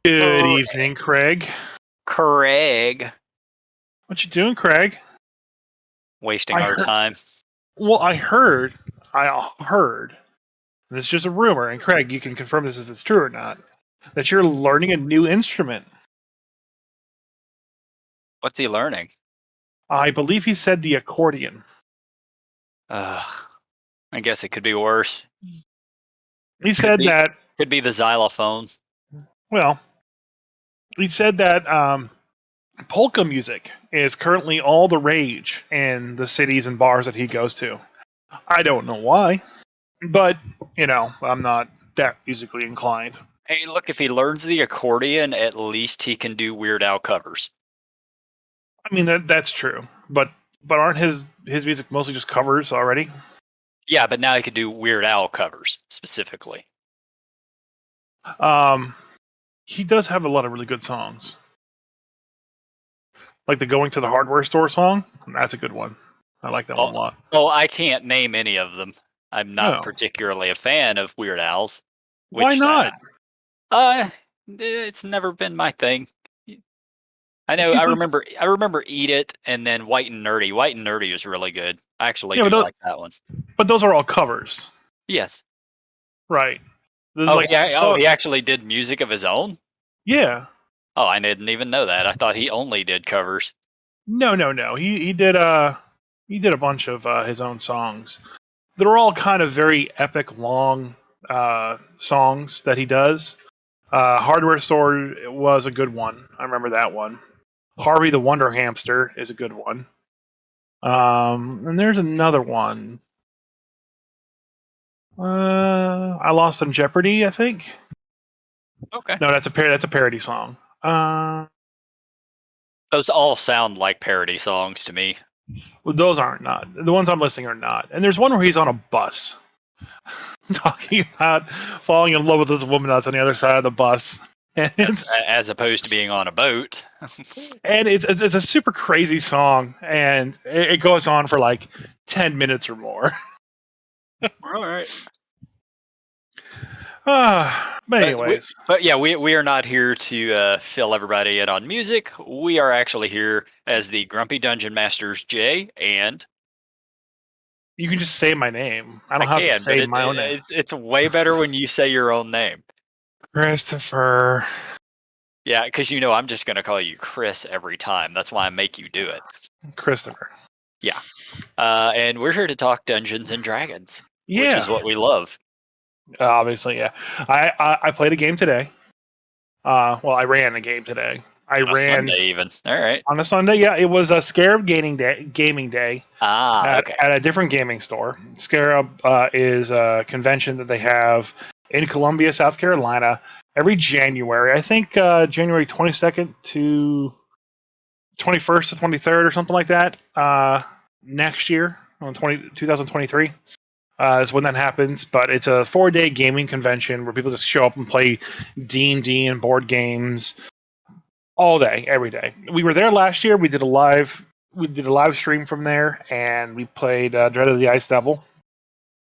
Good evening, Craig. Craig. What you doing, Craig? Wasting our time. Well, I heard, and it's just a rumor, and Craig, you can confirm this if it's true or not, that you're learning a new instrument. What's he learning? I believe he said the accordion. I guess it could be worse. He said that... Could be the xylophone. Well, he said that polka music is currently all the rage in the cities and bars that he goes to. I don't know why, but, I'm not that musically inclined. Hey, look, if he learns the accordion, at least he can do Weird Al covers. I mean, that's true, but aren't his music mostly just covers already? Yeah, but now he could do Weird Al covers, specifically. He does have a lot of really good songs. Like the Going to the Hardware Store song. That's a good one. I like that one a lot. Oh, I can't name any of them. I'm not particularly a fan of Weird Al's. Why not? It's never been my thing. I know. I remember Eat It and then White and Nerdy. White and Nerdy was really good. I actually do like that one. But those are all covers. Yes. Right. He actually did music of his own? Yeah. Oh, I didn't even know that. I thought he only did covers. No. He did a bunch of his own songs. They're all kind of very epic, long songs that he does. Hardware Store was a good one. I remember that one. Harvey the Wonder Hamster is a good one. And there's another one. I Lost in Jeopardy, I think. Okay. No, that's a parody song. Those all sound like parody songs to me. Well, those aren't not. The ones I'm listing are not. And there's one where he's on a bus talking about falling in love with this woman that's on the other side of the bus. As opposed to being on a boat. And it's a super crazy song, and it goes on for like 10 minutes or more. All right. But anyways. But we are not here to fill everybody in on music. We are actually here as the Grumpy Dungeon Masters, Jay, and... You can just say my name. I don't have to say my own name. It's way better when you say your own name. Christopher. Yeah, because I'm just going to call you Chris every time. That's why I make you do it. Christopher. Yeah. And we're here to talk Dungeons and Dragons, which is what we love. Obviously, yeah. I played a game today. I ran a game today. On a Sunday even. All right. On a Sunday, yeah. It was a Scarab gaming day. Okay. At a different gaming store. Scarab is a convention that they have in Columbia, South Carolina, every January. I think January 22nd to 21st to 23rd or something like that. Next year, on 2023. Is when that happens, but it's a 4-day gaming convention where people just show up and play D&D and board games all day, every day. We were there last year. We did a live stream from there, and we played Dread of the Ice Devil.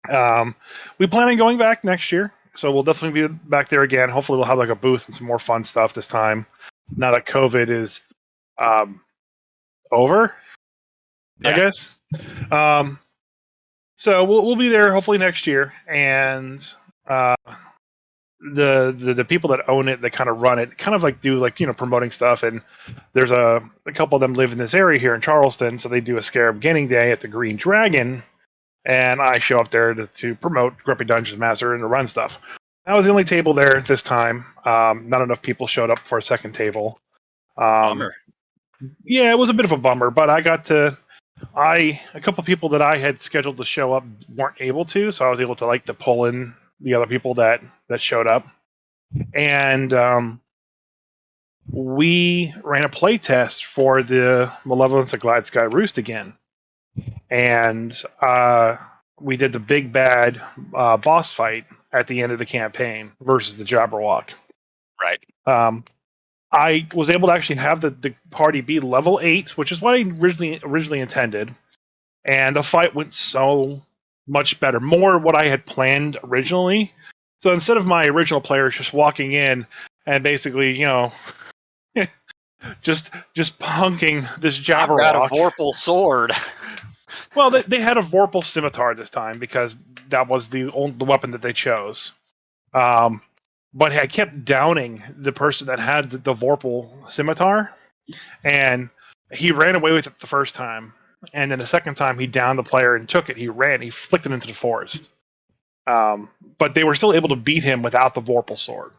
We plan on going back next year, so we'll definitely be back there again. Hopefully, we'll have like a booth and some more fun stuff this time. Now that COVID is over, I guess. So we'll be there hopefully next year, and the people that own it, that kind of run it, kind of like do like promoting stuff. And there's a couple of them live in this area here in Charleston, so they do a Scarab Gaming Day at the Green Dragon, and I show up there to promote Grumpy Dungeons Master and to run stuff. I was the only table there this time. Not enough people showed up for a second table. Bummer. Yeah, it was a bit of a bummer, but I got to. A couple of people that I had scheduled to show up weren't able to, so I was able to pull in the other people that showed up. And we ran a play test for the Malevolence of Glad Sky Roost again. And we did the big bad boss fight at the end of the campaign versus the Jabberwock. Right. I was able to actually have the party be level 8, which is what I originally intended. And the fight went so much better. More what I had planned originally. So instead of my original players just walking in and basically, just punking this I've got a Jabberwock. Vorpal sword. Well, they had a Vorpal scimitar this time because that was the weapon that they chose. But I kept downing the person that had the Vorpal scimitar, and he ran away with it the first time. And then the second time, he downed the player and took it. He ran. He flicked it into the forest. But they were still able to beat him without the Vorpal sword.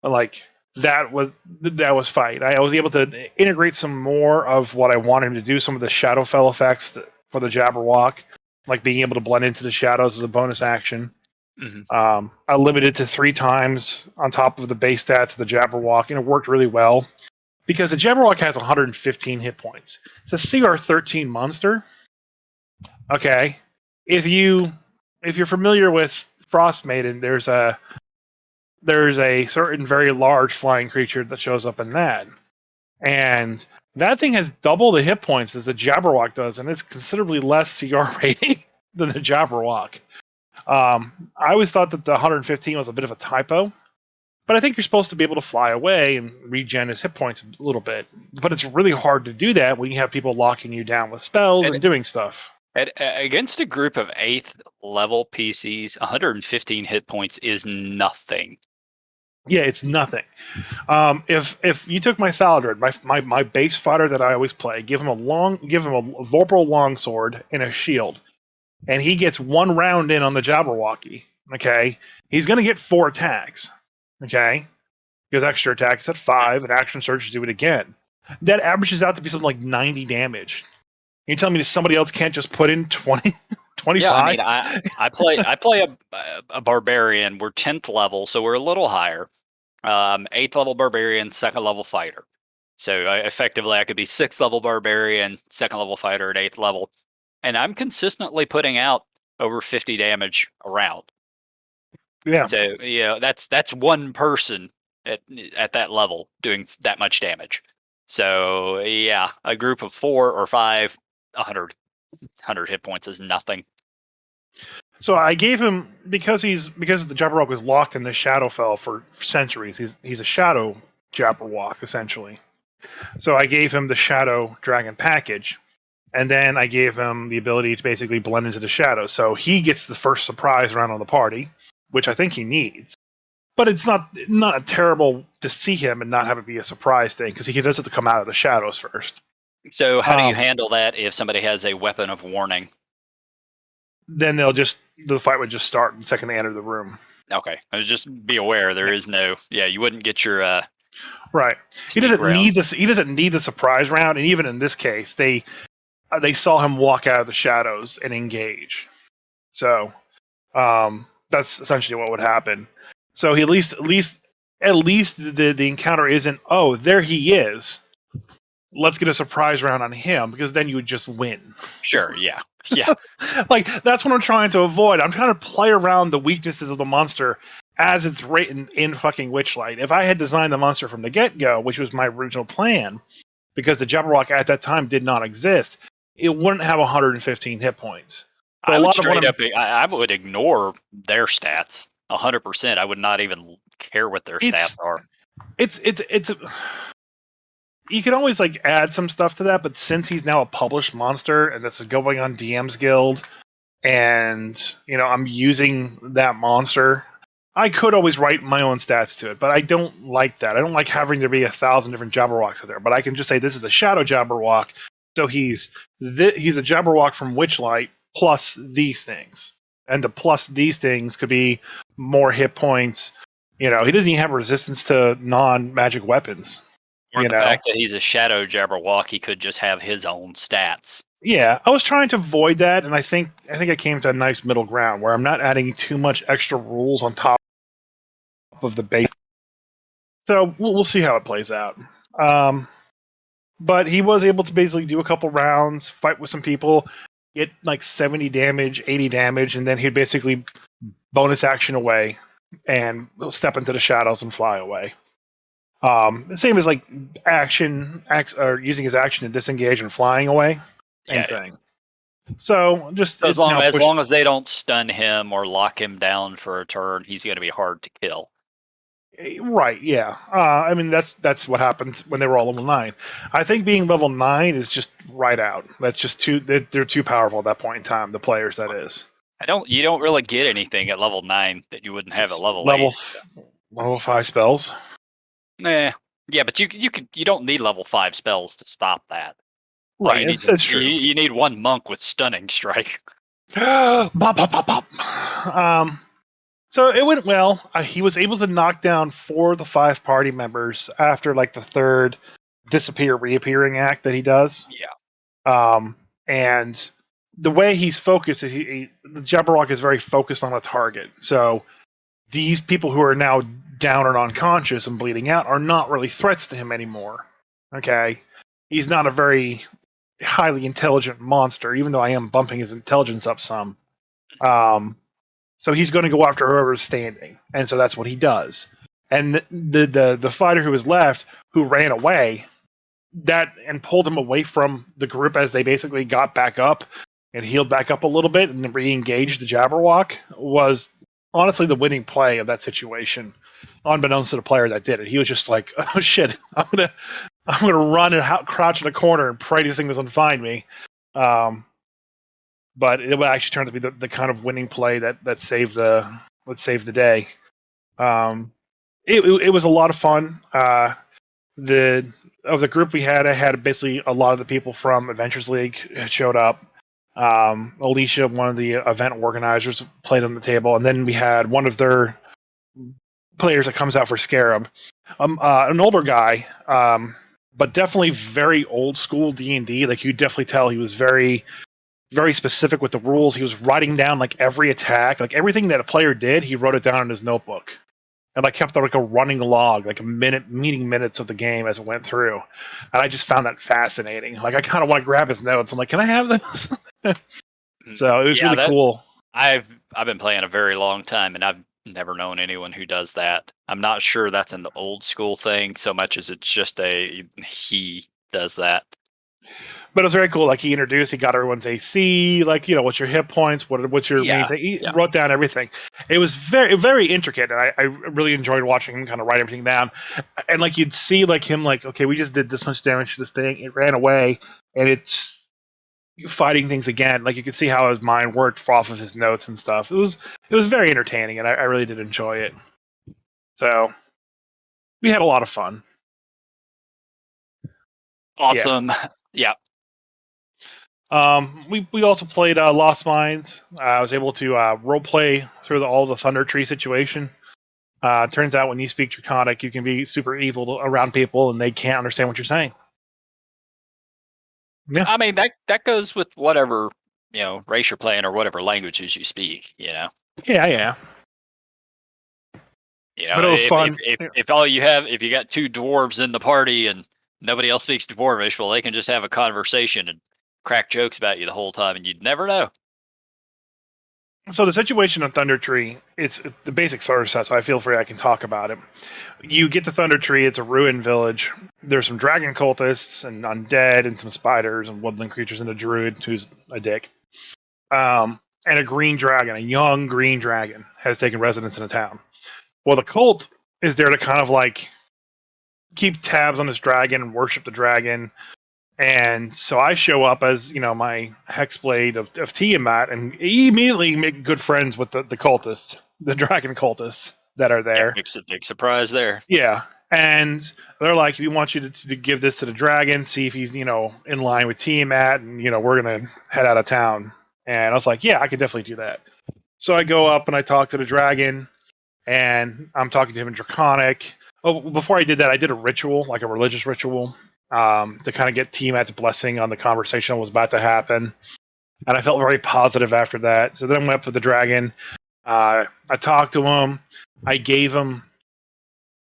Like that was fight. I was able to integrate some more of what I wanted him to do. Some of the Shadowfell effects for the Jabberwock, like being able to blend into the shadows as a bonus action. Mm-hmm. I limited it to 3 times on top of the base stats of the Jabberwock, and it worked really well because the Jabberwock has 115 hit points. It's a CR 13 monster. Okay, if you're familiar with Frost Maiden, there's a certain very large flying creature that shows up in that, and that thing has double the hit points as the Jabberwock does, and it's considerably less CR rating than the Jabberwock. I always thought that the 115 was a bit of a typo, but I think you're supposed to be able to fly away and regen his hit points a little bit. But it's really hard to do that when you have people locking you down with spells and doing stuff. Against a group of 8th level PCs, 115 hit points is nothing. Yeah, it's nothing. If you took my Thaladred, my base fighter that I always play, give him a Vorpal longsword and a shield, and he gets 1 round in on the Jabberwocky. Okay, he's going to get 4 attacks. Okay, because extra attack is at 5, and action surge do it again. That averages out to be something like 90 damage. You tell me that somebody else can't just put in 20, 25? Yeah, I mean, I play a barbarian. We're 10th level, so we're a little higher. 8th level barbarian, 2nd level fighter. So effectively, I could be 6th level barbarian, 2nd level fighter at 8th level, and I'm consistently putting out over 50 damage around. Yeah. So that's one person at that level doing that much damage. So yeah, a group of 4 or 5, 100 hit points is nothing. So I gave him because the Jabberwock was locked in the Shadowfell for centuries. He's a Shadow Jabberwock essentially. So I gave him the Shadow Dragon package, and then I gave him the ability to basically blend into the shadows. So he gets the first surprise round on the party, which I think he needs. But it's not terrible to see him and not have it be a surprise thing because he does have to come out of the shadows first. So how do you handle that if somebody has a weapon of warning? Then the fight would just start the second they enter the room. Okay, I was just be aware there is no. Yeah, you wouldn't get your. Right. He doesn't need this. He doesn't need the surprise round, and even in this case, they saw him walk out of the shadows and engage. So that's essentially what would happen. So he at least the encounter isn't, oh, there he is, let's get a surprise round on him, because then you would just win. Sure, yeah. Like, that's what I'm trying to avoid. I'm trying to play around the weaknesses of the monster as it's written in fucking Witchlight. If I had designed the monster from the get-go, which was my original plan, because the Jabberwock at that time did not exist, it wouldn't have 115 hit points. I would ignore their stats 100%. I would not even care what their stats are. It's you can always like add some stuff to that, but since he's now a published monster and this is going on DM's Guild, and I'm using that monster, I could always write my own stats to it, but I don't like that. I don't like having there be 1,000 different Jabberwocks out there. But I can just say this is a Shadow Jabberwock, so he's a Jabberwock from Witchlight plus these things, and the plus these things could be more hit points. He doesn't even have resistance to non-magic weapons. Or the fact that he's a Shadow Jabberwock, he could just have his own stats. Yeah, I was trying to avoid that, and I think I came to a nice middle ground where I'm not adding too much extra rules on top of the base. So we'll see how it plays out. But he was able to basically do a couple rounds, fight with some people, get like 70 damage, 80 damage, and then he'd basically bonus action away and step into the shadows and fly away. Same as like or using his action to disengage and flying away. Same thing. So just as long as they don't stun him or lock him down for a turn, he's going to be hard to kill. Right, yeah. I mean, that's what happened when they were all level 9. I think being level 9 is just right out. That's just they're too powerful at that point in time, the players, that is. You don't really get anything at level 9 that you wouldn't have at Just level 8. level 5 spells. Nah. Yeah, but you don't need level 5 spells to stop that. All you Right, need that's true. you need one monk with stunning strike. Bop, bop, bop, bop. So it went well. He was able to knock down 4 of the 5 party members after like the third disappear reappearing act that he does. Yeah. And the way he's focused is the Jabberwock is very focused on a target. So these people who are now down and unconscious and bleeding out are not really threats to him anymore. Okay, he's not a very highly intelligent monster, even though I am bumping his intelligence up some. So he's going to go after whoever's standing, and so that's what he does. And the fighter who was left, who ran away, that and pulled him away from the group as they basically got back up and healed back up a little bit and re-engaged the Jabberwock, was honestly the winning play of that situation. Unbeknownst to the player that did it, he was just like, "Oh shit, I'm gonna run and crouch in a corner and pray this thing doesn't find me." But it actually turned to be the kind of winning play that saved the day. It was a lot of fun. The group we had, I had basically a lot of the people from Adventures League showed up. Alicia, one of the event organizers, played on the table, and then we had one of their players that comes out for Scarab, an older guy, but definitely very old school D&D. Like you definitely tell he was very very specific with the rules. He was writing down like every attack, like everything that a player did. He wrote it down in his notebook, and like kept like a running log, like meeting minutes of the game as it went through. And I just found that fascinating. Like I kind of want to grab his notes. I'm like, can I have this? So it was really cool. I've been playing a very long time, and I've never known anyone who does that. I'm not sure that's an old school thing so much as it's just he does that. But it was very cool. Like he got everyone's AC, like what's your hit points, what's your main thing. He wrote down everything. It was very very intricate, and I really enjoyed watching him kind of write everything down. And like you'd see like him like, okay, we just did this much damage to this thing. It ran away, and it's fighting things again. Like you could see how his mind worked off of his notes and stuff. It was very entertaining, and I really did enjoy it. So we had a lot of fun. Awesome. Yeah. We also played Lost Mines. I was able to role play through all the Thunder Tree situation. Turns out when you speak Draconic, you can be super evil around people, and they can't understand what you're saying. Yeah, I mean that goes with whatever race you're playing or whatever languages you speak. Yeah. But it was fun. If you got 2 dwarves in the party and nobody else speaks Dwarvish, well, they can just have a conversation and crack jokes about you the whole time, and you'd never know. So the situation on Thunder Tree, it's the basic starter set, so I feel free I can talk about it. You get the Thunder Tree, it's a ruined village. There's some dragon cultists and undead and some spiders and woodland creatures and a druid who's a dick. And a green dragon, a young green dragon, has taken residence in the town. Well, the cult is there to kind of like keep tabs on this dragon and worship the dragon. And so I show up as, my hexblade of Tiamat, and immediately make good friends with the cultists, the dragon cultists that are there. Yeah, big surprise there. Yeah. And they're like, we want you to give this to the dragon, see if he's, in line with Tiamat, and, we're going to head out of town. And I was like, yeah, I could definitely do that. So I go up and I talk to the dragon, and I'm talking to him in Draconic. Oh, before I did that, I did a ritual, like a religious ritual, to kind of get Tiamat's blessing on the conversation that was about to happen. And I felt very positive after that. So then I went up to the dragon. I talked to him. I gave him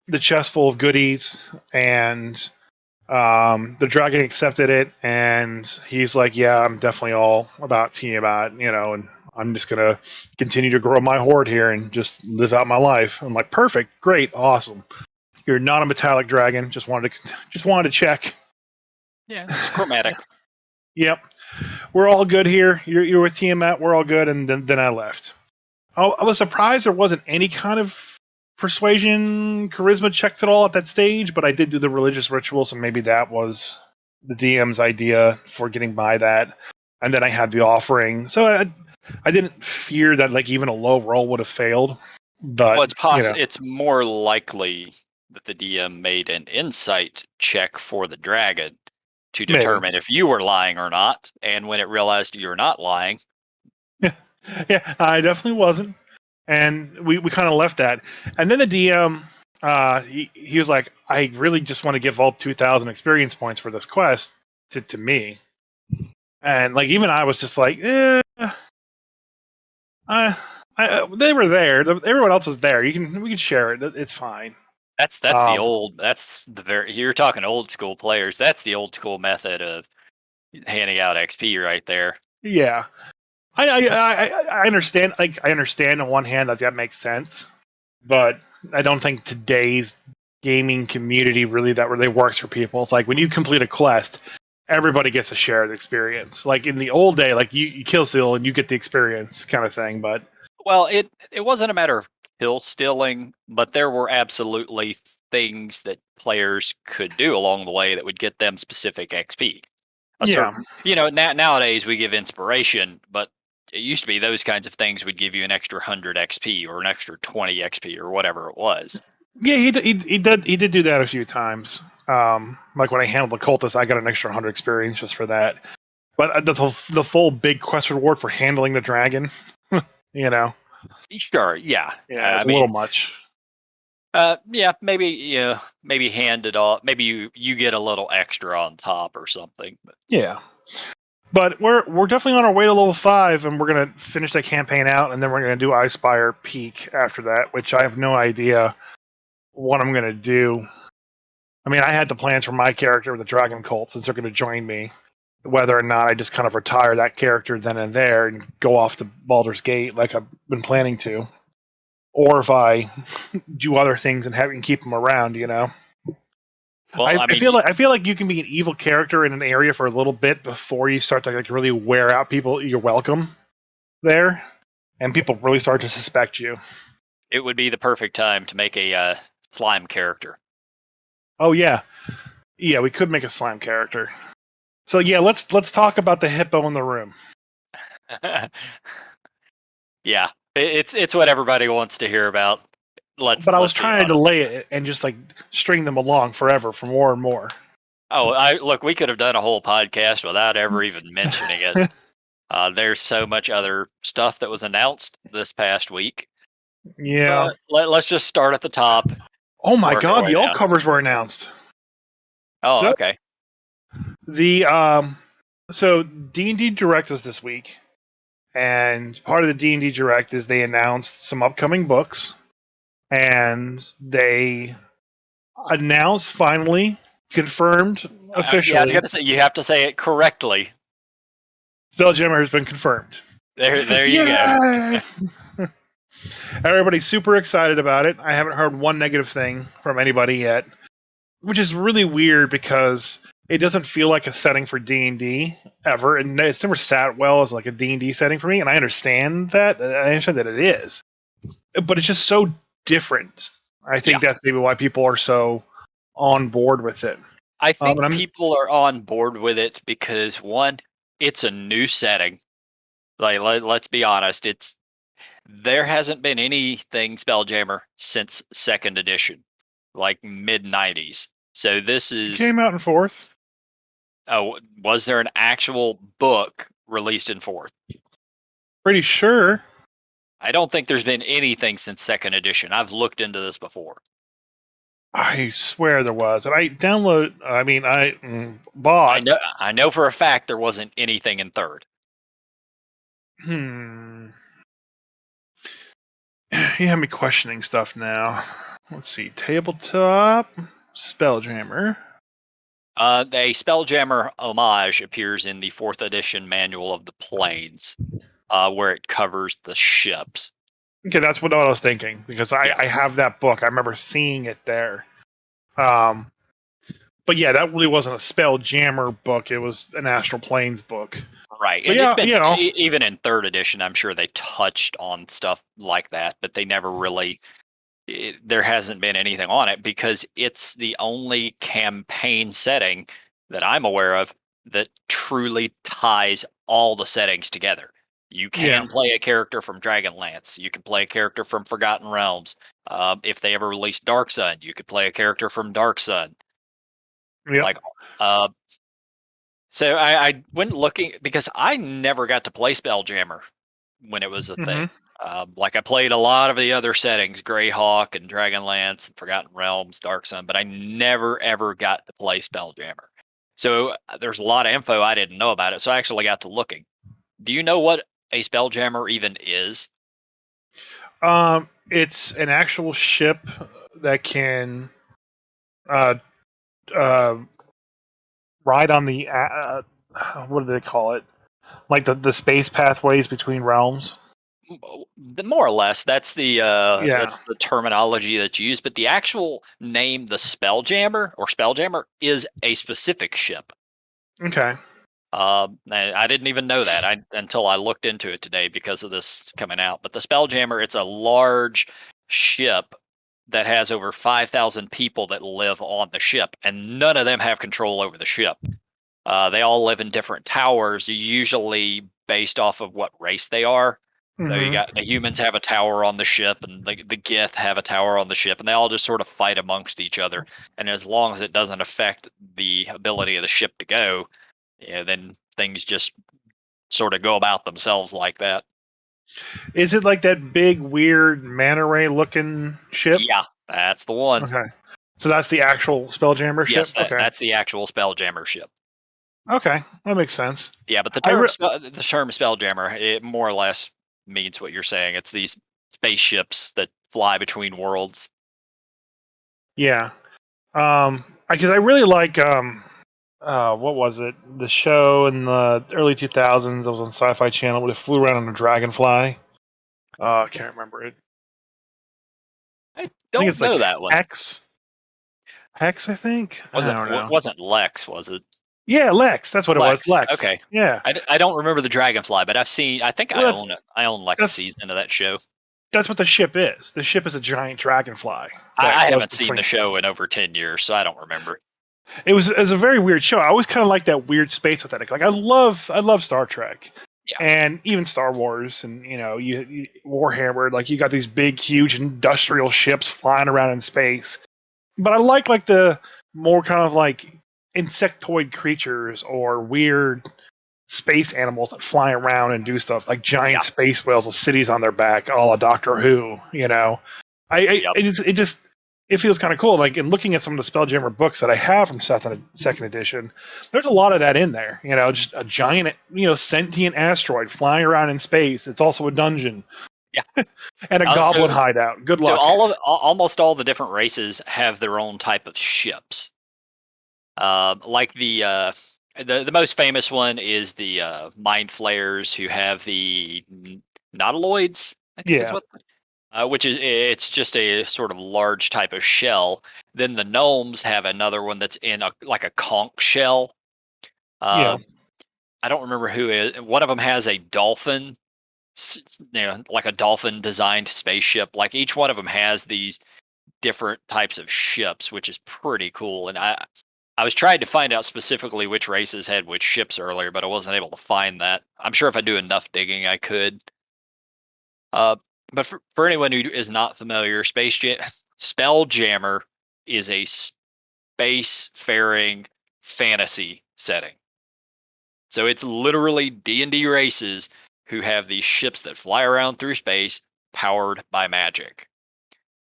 the chest full of goodies, and the dragon accepted it. And he's like, yeah, I'm definitely all about Tiamat, and I'm just going to continue to grow my horde here and just live out my life. I'm like, perfect, great, awesome. You're not a metallic dragon. Just wanted to check. Yeah, it's chromatic. Yep, we're all good here. You're with Tiamat. We're all good. And then I left. I was surprised there wasn't any kind of persuasion, charisma checked it all at that stage, but I did do the religious ritual, so maybe that was the DM's idea for getting by that. And then I had the offering, so I didn't fear that like even a low roll would have failed. But Well, it's more likely that the DM made an insight check for the dragon to determine if you were lying or not, and when it realized you're not lying. Yeah, I definitely wasn't. And we kind of left that. And then the DM, he was like, I really just want to give all 2,000 experience points for this quest to me. And like even I was just like, they were there. Everyone else was there. We can share it. It's fine. That's you're talking old school players. That's the old school method of handing out XP right there. Yeah. I understand. Like I understand on one hand that makes sense, but I don't think today's gaming community really works for people. It's like when you complete a quest, everybody gets a share of the experience. Like in the old day, like you kill steal and you get the experience kind of thing. But well, it wasn't a matter of kill stealing, but there were absolutely things that players could do along the way that would get them specific XP. Certain, nowadays we give inspiration, but it used to be those kinds of things would give you an extra 100 XP or an extra 20 XP or whatever it was. Yeah, he did do that a few times. Like when I handled the cultist, I got an extra 100 experience just for that. But the full big quest reward for handling the dragon, Sure, yeah. Yeah, it's a little much. Yeah, maybe hand it off. Maybe you get a little extra on top or something. But. Yeah. But we're definitely on our way to level 5, and we're gonna finish that campaign out, and then we're gonna do Icespire Peak after that, which I have no idea what I'm gonna do. I mean, I had the plans for my character with the Dragon Cult since they're gonna join me. Whether or not I just kind of retire that character then and there and go off to Baldur's Gate like I've been planning to, or if I do other things and keep them around, Well, I feel like you can be an evil character in an area for a little bit before you start to like really wear out people. You're welcome there, and people really start to suspect you. It would be the perfect time to make a slime character. Oh yeah, we could make a slime character. So yeah, let's talk about the hippo in the room. Yeah, it's what everybody wants to hear about. But I was trying to delay it and just like string them along forever for more and more. Oh, look, we could have done a whole podcast without ever even mentioning it. There's so much other stuff that was announced this past week. Yeah. Let's just start at the top. Oh my god, the alt covers were announced. Oh, okay. So D&D Direct was this week, and part of the D&D Direct is they announced some upcoming books, and they announced finally, confirmed officially. Yeah, I was going to say, you have to say it correctly. Spelljammer has been confirmed. There you go. Everybody's super excited about it. I haven't heard one negative thing from anybody yet, which is really weird because it doesn't feel like a setting for D&D ever, and it's never sat well as like a D&D setting for me, and I understand that. I understand that it is. But it's just so different. I think that's maybe why people are so on board with it. I think people are on board with it because, one, it's a new setting. Like, let's be honest, there hasn't been anything Spelljammer since 2nd edition, like mid-90s. So this is... It came out in 4th. Oh, was there an actual book released in 4th? Pretty sure. I don't think there's been anything since 2nd edition. I've looked into this before. I swear there was. And I bought. I know for a fact there wasn't anything in 3rd. You have me questioning stuff now. Let's see. Tabletop Spelljammer. A Spelljammer homage appears in the 4th edition Manual of the Planes, where it covers the ships. Okay, that's what I was thinking, because I have that book. I remember seeing it there. But yeah, that really wasn't a Spelljammer book. It was an Astral Planes book. Right. But and it's been, even in 3rd edition, I'm sure they touched on stuff like that, but they never really there hasn't been anything on it because it's the only campaign setting that I'm aware of that truly ties all the settings together. You Yeah. can play a character from Dragonlance. You can play a character from Forgotten Realms. If they ever release Dark Sun, you could play a character from Dark Sun. Yep. Like, uh, so I went looking because I never got to play Spelljammer when it was a thing. Hmm. Like I played a lot of the other settings, Greyhawk and Dragonlance and Forgotten Realms, Dark Sun, but I never ever got to play Spelljammer. So there's a lot of info I didn't know about it. So I actually got to looking. Do you know what a Spelljammer even is? It's an actual ship that can uh, uh, ride on the what do they call it? Like the space pathways between realms. More or less, Yeah. that's the terminology that's used. But the actual name, the Spelljammer or Spelljammer, is a specific ship. Okay. And I didn't even know that until I looked into it today because of this coming out. But the Spelljammer, it's a large ship that has over 5,000 people that live on the ship, and none of them have control over the ship. They all live in different towers, usually based off of what race they are. So you Hmm. got the humans have a tower on the ship, and the Gith have a tower on the ship, and they all just sort of fight amongst each other. And as long as it doesn't affect the ability of the ship to go, yeah, then things just sort of go about themselves like that. Is it like that big weird manta ray looking ship? Yeah, that's the one. Okay. So that's the actual Spelljammer ship. Yes, Okay. that's the actual Spelljammer ship. Okay, that makes sense. Yeah, but I re- the term Spelljammer, it more or less means what you're saying. It's these spaceships that fly between worlds. yeah. Because I really like what was it? The show in the early 2000s that was on Sci-Fi Channel where they flew around on a dragonfly. I can't remember it. I I think don't it's like know that one. Hex. Hex, I think. I don't know. Wasn't Lex, was it? Yeah, Lex. That's what it was. Lex. Lex. Okay. Yeah. I don't remember the Dragonfly, but I've seen. I think I Well, own it. I own like a that's season of that show. that's what the ship is. The ship is a giant dragonfly that I goes haven't seen the between. show in over 10 years, so I don't remember. It was a very weird show. I always kind of like that weird space aesthetic. Like I love Star Trek, Yeah. and even Star Wars, and you Warhammer. Like you got these big, huge industrial ships flying around in space. But I like the more kind of like insectoid creatures or weird space animals that fly around and do stuff like giant Yeah. space whales with cities on their back, a la Doctor Who. Yep. It just it feels kind of cool. Like in looking at some of the Spelljammer books that I have from second edition, there's a lot of that in there. Just a giant, sentient asteroid flying around in space. It's also a dungeon Yeah. and a So goblin hideout. Good so luck. almost all the different races have their own type of ships. Like the most famous one is the mind flayers who have the nautiloids, I think is Yeah, what, which is it's just a sort of large type of shell. Then the gnomes have another one that's in like a conch shell. yeah, Uh, I don't remember who is. One of them has a dolphin, like a dolphin designed spaceship. Like each one of them has these different types of ships, which is pretty cool. And I was trying to find out specifically which races had which ships earlier, but I wasn't able to find that. I'm sure if I do enough digging, I could. Uh, but for anyone who is not familiar, Spelljammer is a spacefaring fantasy setting. So it's literally D&D races who have these ships that fly around through space powered by magic.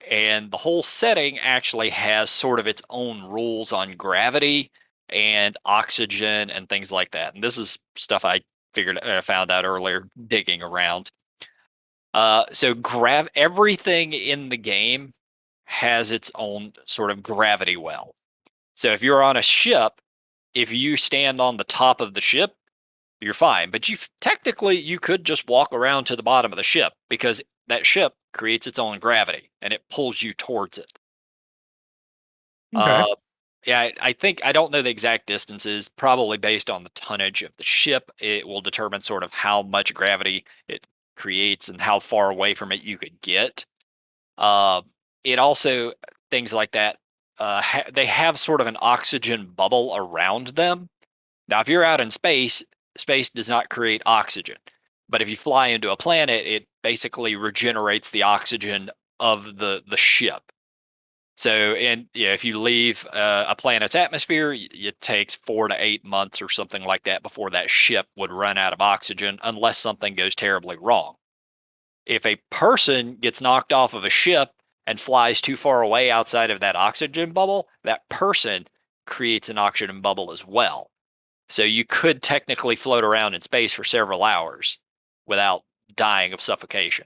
And the whole setting actually has sort of its own rules on gravity and oxygen and things like that. And this is stuff I found out earlier digging around. So everything in the game has its own sort of gravity well. So if you're on a ship, if you stand on the top of the ship, you're fine. But technically you could just walk around to the bottom of the ship because that ship creates its own gravity and it pulls you towards it. okay. Uh, yeah, I think I don't know the exact distances. Probably based on the tonnage of the ship, it will determine sort of how much gravity it creates and how far away from it you could get. Uh, it also, things like that, they have sort of an oxygen bubble around them. Now, if you're out in space, space does not create oxygen. But if you fly into a planet, it basically regenerates the oxygen of the ship. So, and yeah, if you leave a planet's atmosphere, it takes 4 to 8 months or something like that before that ship would run out of oxygen, unless something goes terribly wrong. If a person gets knocked off of a ship and flies too far away outside of that oxygen bubble, that person creates an oxygen bubble as well. So you could technically float around in space for several hours without dying of suffocation.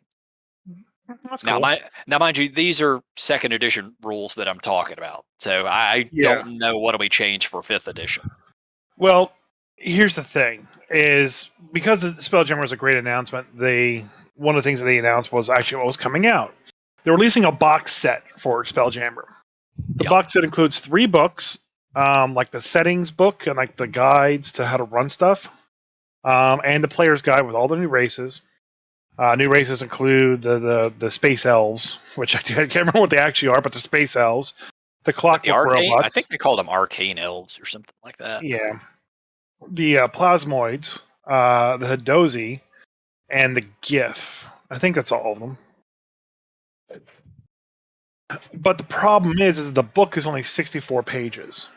That's Now, cool. mind you, these are second edition rules that I'm talking about. So I Yeah. don't know what'll be changed for fifth edition. Well, here's the thing: is because the Spelljammer was a great announcement. One of the things that they announced was actually what was coming out. They're releasing a box set for Spelljammer. The Yeah. box set includes 3 books, like the settings book and like the guides to how to run stuff, and the player's guide with all the new races. New races include the space elves, which I can't remember what they actually are, but they're space elves. The Is that the clockwork arcane? I think robots, they called them arcane elves or something like that. yeah. The plasmoids, the Hadozi, and the GIF. I think that's all of them. But the problem is the book is only 64 pages.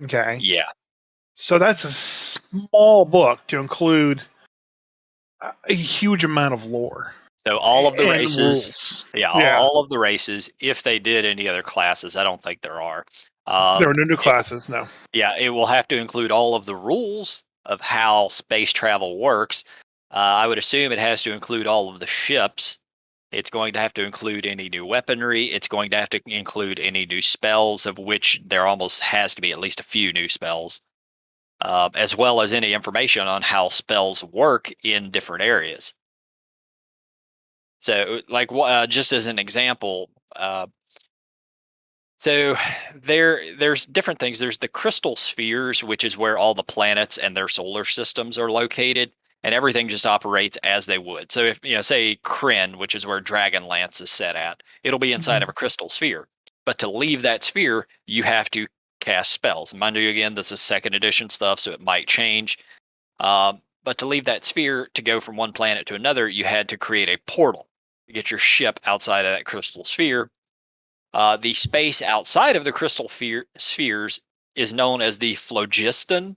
Okay. Yeah. So that's a small book to include a huge amount of lore So all of the and races, rules. yeah, Yeah. all of the races, if they did any other classes, I don't think there are. There are no new It, classes, no. yeah, it will have to include all of the rules of how space travel works. I would assume it has to include all of the ships. It's going to have to include any new weaponry. It's going to have to include any new spells, of which there almost has to be at least a few new spells, as well as any information on how spells work in different areas. So, like, just as an example, so there's different things. There's the crystal spheres, which is where all the planets and their solar systems are located, and everything just operates as they would. So if say Kryn, which is where Dragonlance is set at, it'll be inside of a crystal sphere. But to leave that sphere, you have to cast spells. Mind you, again, this is second edition stuff, so it might change. But to leave that sphere to go from one planet to another, you had to create a portal to get your ship outside of that crystal sphere. The space outside of the crystal spheres is known as the phlogiston,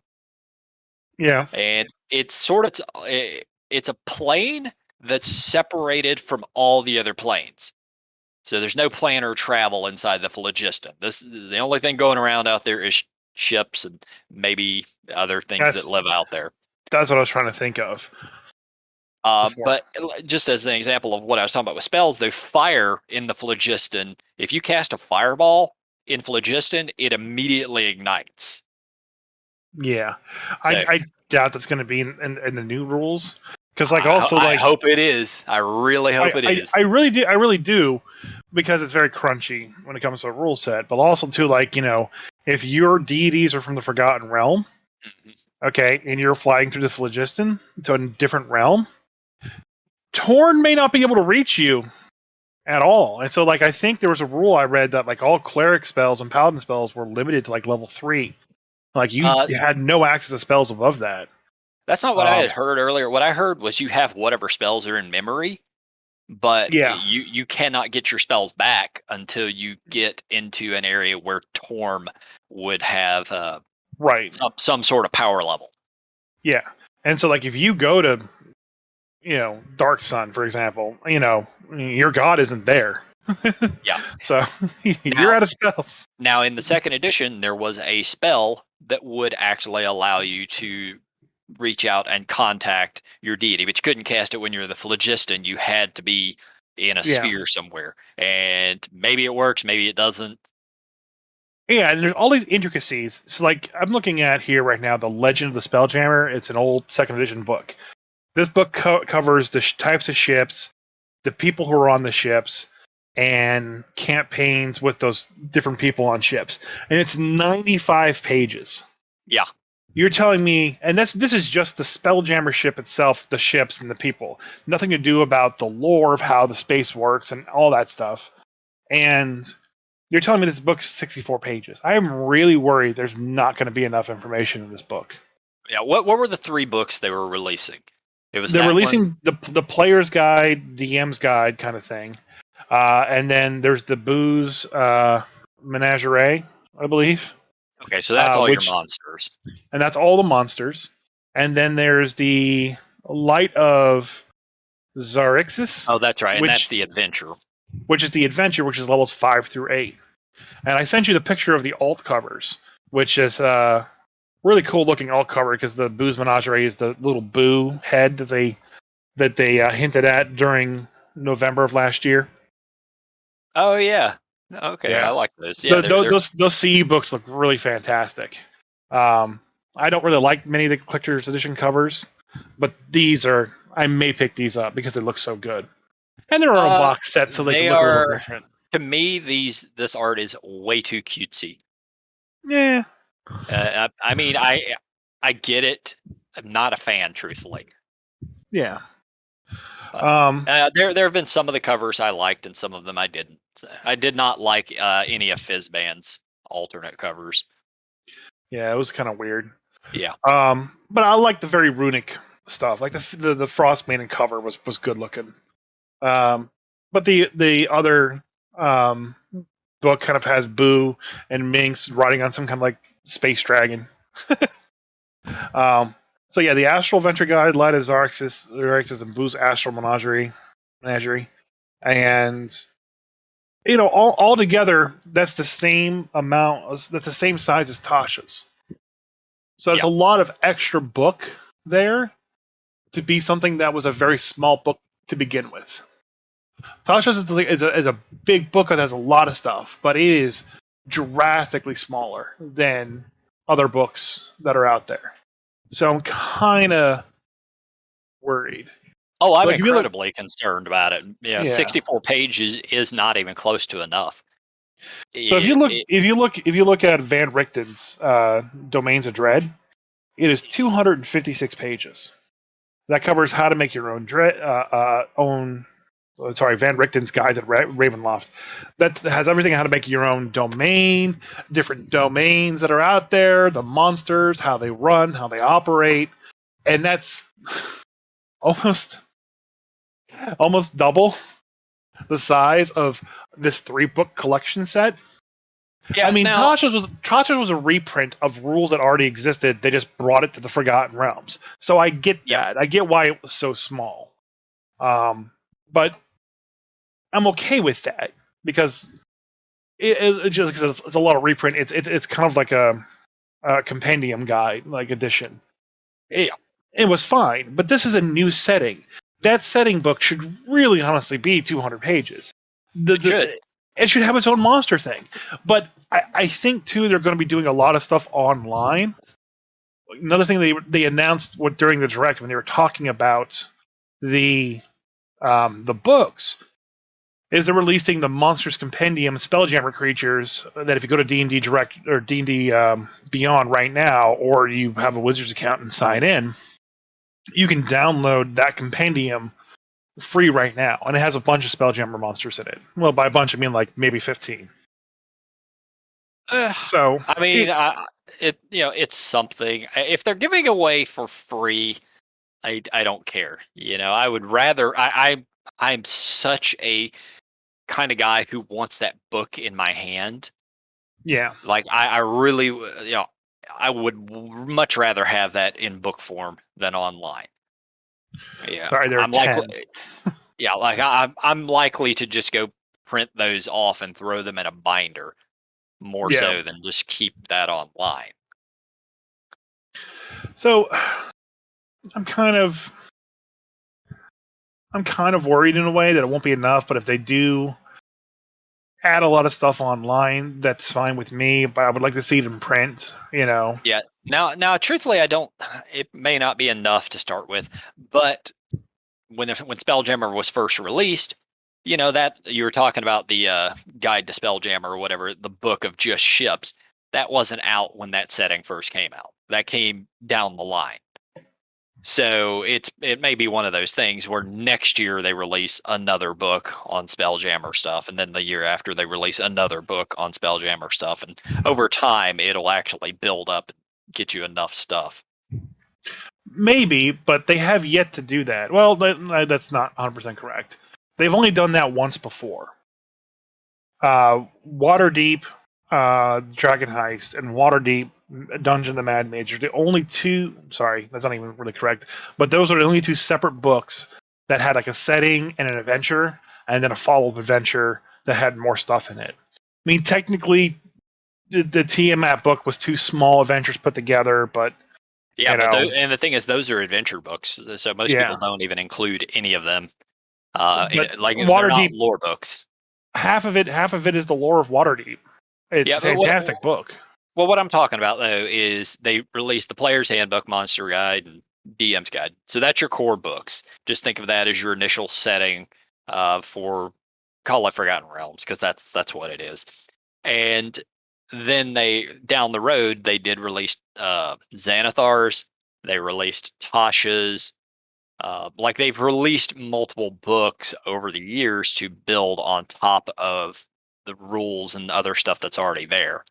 Yeah. and it's a plane that's separated from all the other planes. So there's no planar travel inside the phlogiston. The only thing going around out there is ships and maybe other things that That's live out there. that's what I was trying to think of before. But just as an example of what I was talking about with spells, the fire in the phlogiston, if you cast a fireball in phlogiston, it immediately ignites. Yeah. So I doubt that's going to be in the new rules. Because like also I like hope it is. I really hope it is. I really do because it's very crunchy when it comes to a rule set, but also too like, if your deities are from the Forgotten Realm, Mhm. okay, and you're flying through the Phlogiston to a different realm, Torn may not be able to reach you at all. And so like I think there was a rule I read that like all cleric spells and paladin spells were limited to like level 3. Like you Uh, had no access to spells above that. that's not what I Um, had heard earlier. What I heard was you have whatever spells are in memory, but yeah, you cannot get your spells back until you get into an area where Torm would have right. some sort of power level. Yeah. And so like if you go to Dark Sun, for example, your god isn't there. Yeah. So you're Now, out of spells. Now, in the second edition, there was a spell that would actually allow you to reach out and contact your deity, but you couldn't cast it when you're the phlogiston. You had to be in a Yeah. sphere somewhere. And maybe it works, maybe it doesn't. Yeah, and there's all these intricacies. So like I'm looking at here right now, the Legend of the Spelljammer. It's an old second edition book. This book covers the types of ships, the people who are on the ships, and campaigns with those different people on ships. And it's 95 pages. Yeah. You're telling me, and this is just the Spelljammer ship itself, the ships and the people. Nothing to do about the lore of how the space works and all that stuff. And you're telling me this book's 64 pages. I am really worried there's not going to be enough information in this book. Yeah. What were the 3 books they were releasing? It was They're that one. releasing the player's guide, DM's guide kind of thing. And then there's the booze menagerie, I believe. Okay, so that's all your which monsters. and that's all the monsters. And then there's the Light of Zarixis. Oh, that's right, and that's which the adventure. which is the adventure, which is levels 5 through 8. And I sent you the picture of the alt covers, which is really cool looking alt cover because the booze menagerie is the little boo head that they hinted at during November of last year. Oh yeah. Okay, I Yeah, like those. Yeah, they're those CE books look really fantastic. I don't really like many of the collector's edition covers, but these are. I may pick these up because they look so good, and they're a box set, so they can look a little different. To me, this art is way too cutesy. Yeah. I mean, I get it. I'm not a fan, truthfully. Yeah. There have been some of the covers I liked, and some of them I didn't. I did not like any of Fizzband's alternate covers. Yeah, it was kind of weird. Yeah. But I like the very runic stuff. Like the Frost Maiden cover was good looking. But the other book kind of has Boo and Minx riding on some kind of like space dragon. So yeah, the Astral Venture Guide, Light of Zarixis, and Boo's Astral Menagerie, and all together, that's the same amount. That's the same size as Tasha's. So there's a lot of extra book there to be something that was a very small book to begin with. Tasha's is a big book that has a lot of stuff, but it is drastically smaller than other books that are out there. So I'm kind of worried. Oh, I'm incredibly concerned about it. Yeah, 64 pages is not even close to enough. So if you look at Van Richten's Domains of Dread, it is 256 pages. That covers how to make your own Van Richten's Guide to Ravenloft. That has everything on how to make your own domain, different domains that are out there, the monsters, how they run, how they operate, and that's almost double the size of this 3-book collection set. Yeah, I mean, Tasha's was a reprint of rules that already existed. They just brought it to the Forgotten Realms. So I get that. I get why it was so small. But I'm okay with that because it's a lot of reprint. It's kind of like a compendium guide, like edition. It was fine, but this is a new setting. That setting book should really honestly be 200 pages. It should have its own monster thing. But I think, too, they're going to be doing a lot of stuff online. Another thing they announced during the Direct when they were talking about the books is they're releasing the Monsters Compendium Spelljammer creatures that if you go to D&D Direct or D&D Beyond right now, or you have a Wizards account and sign in, you can download that compendium free right now, and it has a bunch of Spelljammer monsters in it. Well, by a bunch, I mean like maybe 15. So I mean, it's something. If they're giving away for free, I don't care. I would rather. I'm such a kind of guy who wants that book in my hand. Yeah, like I really, I would much rather have that in book form than online. Yeah, sorry, there are 10. Yeah, like I'm likely to just go print those off and throw them in a binder, more so than just keep that online. So I'm kind of worried in a way that it won't be enough, but if they do add a lot of stuff online, that's fine with me, but I would like to see them print, Yeah. Now truthfully, it may not be enough to start with, but when Spelljammer was first released, that you were talking about the guide to Spelljammer or whatever, the book of just ships, that wasn't out when that setting first came out. That came down the line. So it may be one of those things where next year they release another book on Spelljammer stuff, and then the year after they release another book on Spelljammer stuff, and over time it'll actually build up and get you enough stuff. Maybe, but they have yet to do that. Well, that's not 100% correct. They've only done that once before. Waterdeep, Dragon Heist, and Waterdeep Dungeon the Mad Mage are the only two. Sorry, that's not even really correct. But those are the only two separate books that had like a setting and an adventure, and then a follow-up adventure that had more stuff in it. I mean, technically, the Tiamat book was two small adventures put together, but Yeah, you but know, and the thing is, those are adventure books, so most people yeah. don't even include any of them. But Like they're not Waterdeep, lore books. half of it is the lore of Waterdeep. It's Yeah, a but fantastic book. what I'm talking about though is they released the Player's Handbook, Monster Guide, and DM's Guide. So that's your core books. Just think of that as your initial setting for Call of Forgotten Realms, because that's what it is. And then they down the road they did release Xanathars. They released Tasha's. Like they've released multiple books over the years to build on top of the rules and other stuff that's already there.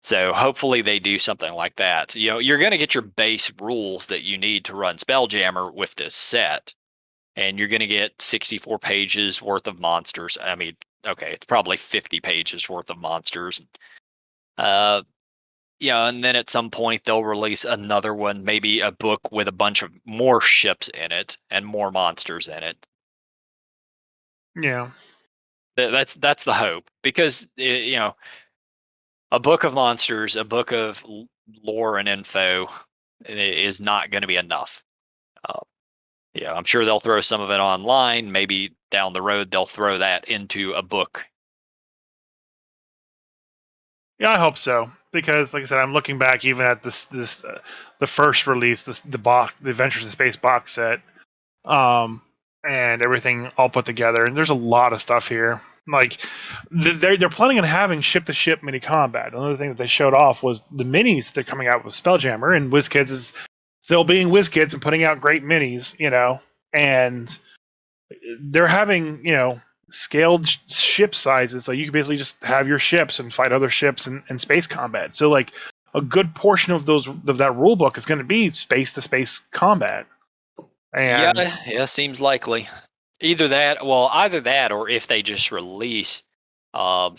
So hopefully they do something like that. You know, you're going to get your base rules that you need to run Spelljammer with this set, and you're going to get 64 pages worth of monsters. I mean, okay, it's probably 50 pages worth of monsters. Uh, yeah, and then at some point they'll release another one, maybe a book with a bunch of more ships in it and more monsters in it. Yeah. That's the hope, because you know, a book of monsters, a book of lore and info is not going to be enough. Uh, yeah, I'm sure they'll throw some of it online. Maybe down the road they'll throw that into a book. Yeah, I hope so. Because, like I said, I'm looking back even at the first release, the Adventures in Space box set, and everything all put together. And there's a lot of stuff here. Like they're planning on having ship to ship mini combat. Another thing that they showed off was the minis they're coming out with Spelljammer, and WizKids is still being WizKids and putting out great minis, and they're having scaled ship sizes, so you can basically just have your ships and fight other ships in space combat. So like a good portion of that rule book is going to be space to space combat. Yeah, And yeah, seems likely. Either that, or if they just release, um,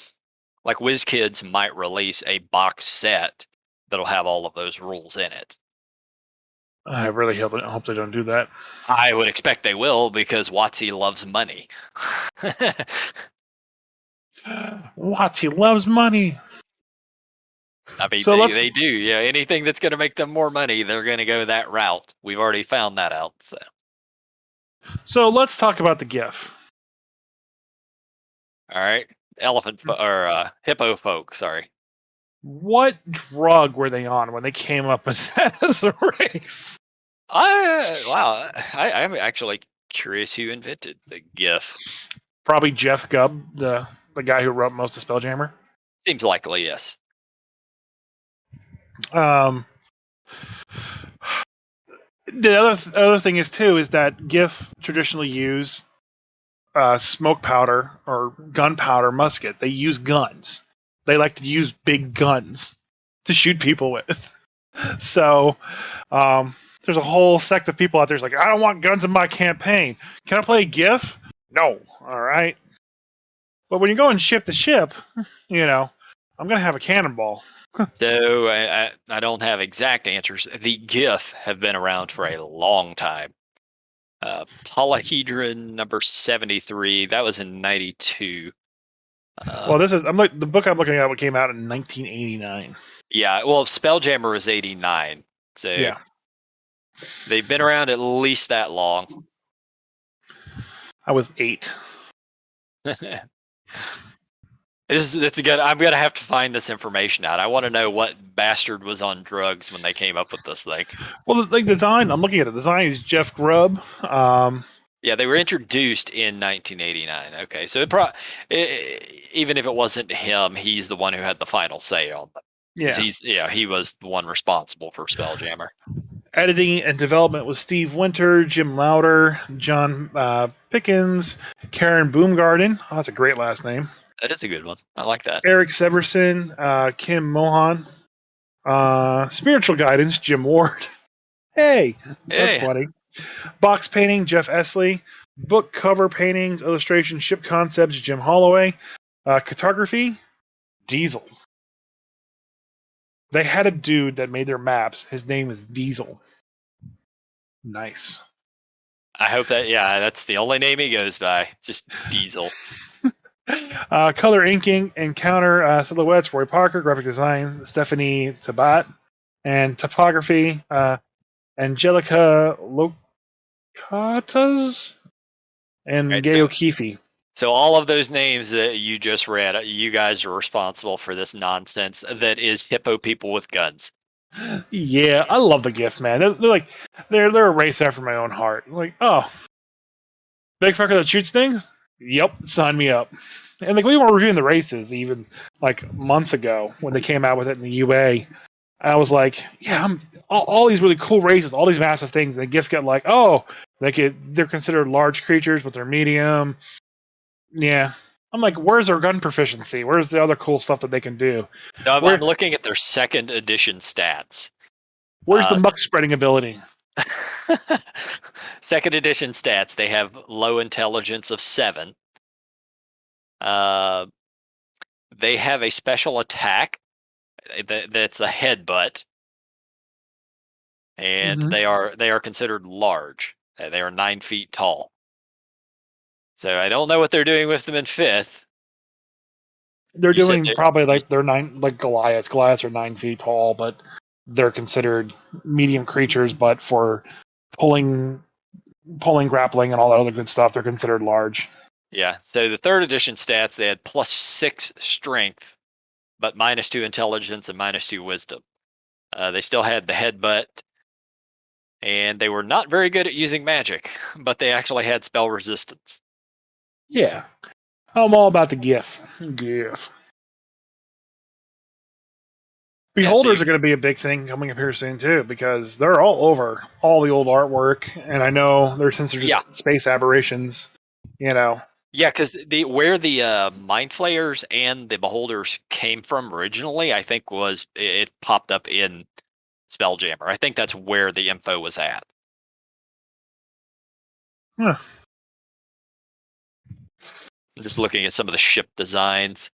like WizKids might release a box set that'll have all of those rules in it. I really hope they don't do that. I would expect they will, because WotC loves money. WotC loves money. I mean, So let's they do. Yeah, anything that's going to make them more money, they're going to go that route. We've already found that out. so let's talk about the GIF. All right, or hippo folk. Sorry. What drug were they on when they came up with that as a race? Wow. I'm actually curious who invented the GIF. Probably Jeff Gubb, the guy who wrote most of Spelljammer. Seems likely, yes. Um, the other thing is that GIF traditionally use smoke powder or gunpowder musket. They use guns. They like to use big guns to shoot people with. So there's a whole sect of people out there who's like, I don't want guns in my campaign. Can I play GIF? No. All right. But when you're going ship to ship, I'm gonna have a cannonball. So I don't have exact answers. The GIF have been around for a long time. Polyhedron number 73, that was in 92. Well, the book I'm looking at came out in 1989. Yeah, well, Spelljammer was 89. So Yeah. they've been around at least that long. I was 8. It's good. I'm gonna have to find this information out. I want to know what bastard was on drugs when they came up with this thing. Well, the design, I'm looking at it. The design is Jeff Grubb. Yeah, they were introduced in 1989. Okay, so even if it wasn't him, he's the one who had the final say on them. Yeah. He was the one responsible for Spelljammer. Editing and development was Steve Winter, Jim Lauder, John Pickens, Karen Boomgarden. Oh, that's a great last name. That is a good one. I like that. Eric Severson, Kim Mohan. Spiritual guidance, Jim Ward. Hey, that's Yeah. funny. Box painting, Jeff Esley. Book cover paintings, illustration, ship concepts, Jim Holloway. Cartography, Diesel. They had a dude that made their maps. His name is Diesel. Nice. I hope that, that's the only name he goes by. Just Diesel. Color inking and counter silhouettes, Roy Parker. Graphic design, Stephanie Tabat. And topography, Angelica Locatas and Right, Gay O'Keefe. So all of those names that you just read, you guys are responsible for this nonsense that is hippo people with guns. Yeah, I love the GIF, man. They're a race after my own heart. Like, oh, big fucker that shoots things? Yep, sign me up. And like we were reviewing the races even like months ago when they came out with it in the UA. I was like, yeah, all these really cool races, all these massive things. And the GIF get like, oh, they're considered large creatures, but they're medium. Yeah. I'm like, where's their gun proficiency? Where's the other cool stuff that they can do? No, I'm looking at their second edition stats. Where's the muck spreading ability? Second edition stats, they have low intelligence of 7. They have a special attack that's a headbutt, and they are considered large. They are 9 feet tall. So I don't know what they're doing with them in 5th. They're doing probably like they're 9 like Goliaths. Goliaths are 9 feet tall, but they're considered medium creatures. But for pulling, grappling, and all that other good stuff, they're considered large. Yeah. So the 3rd edition stats, they had +6 strength, but -2 intelligence and -2 wisdom. They still had the headbutt, and they were not very good at using magic, but they actually had spell resistance. Yeah. I'm all about the GIF. GIF. Beholders are going to be a big thing coming up here soon too, because they're all over all the old artwork, and I know they're just space aberrations. Yeah, because where the Mind Flayers and the Beholders came from originally, I think it popped up in Spelljammer. I think that's where the info was at. Huh. I'm just looking at some of the ship designs.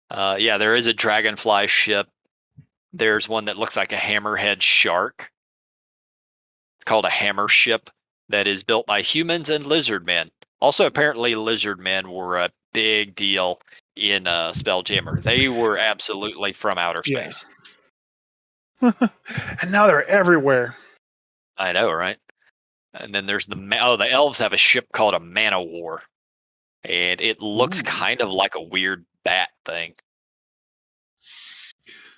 There is a dragonfly ship. There's one that looks like a hammerhead shark. It's called a hammer ship that is built by humans and lizard men. Also, apparently, lizard men were a big deal in Spelljammer. They were absolutely from outer space. And now they're everywhere. I know, right? And then there's the elves have a ship called a Man-O-War, and it looks kind of like a weird bat thing.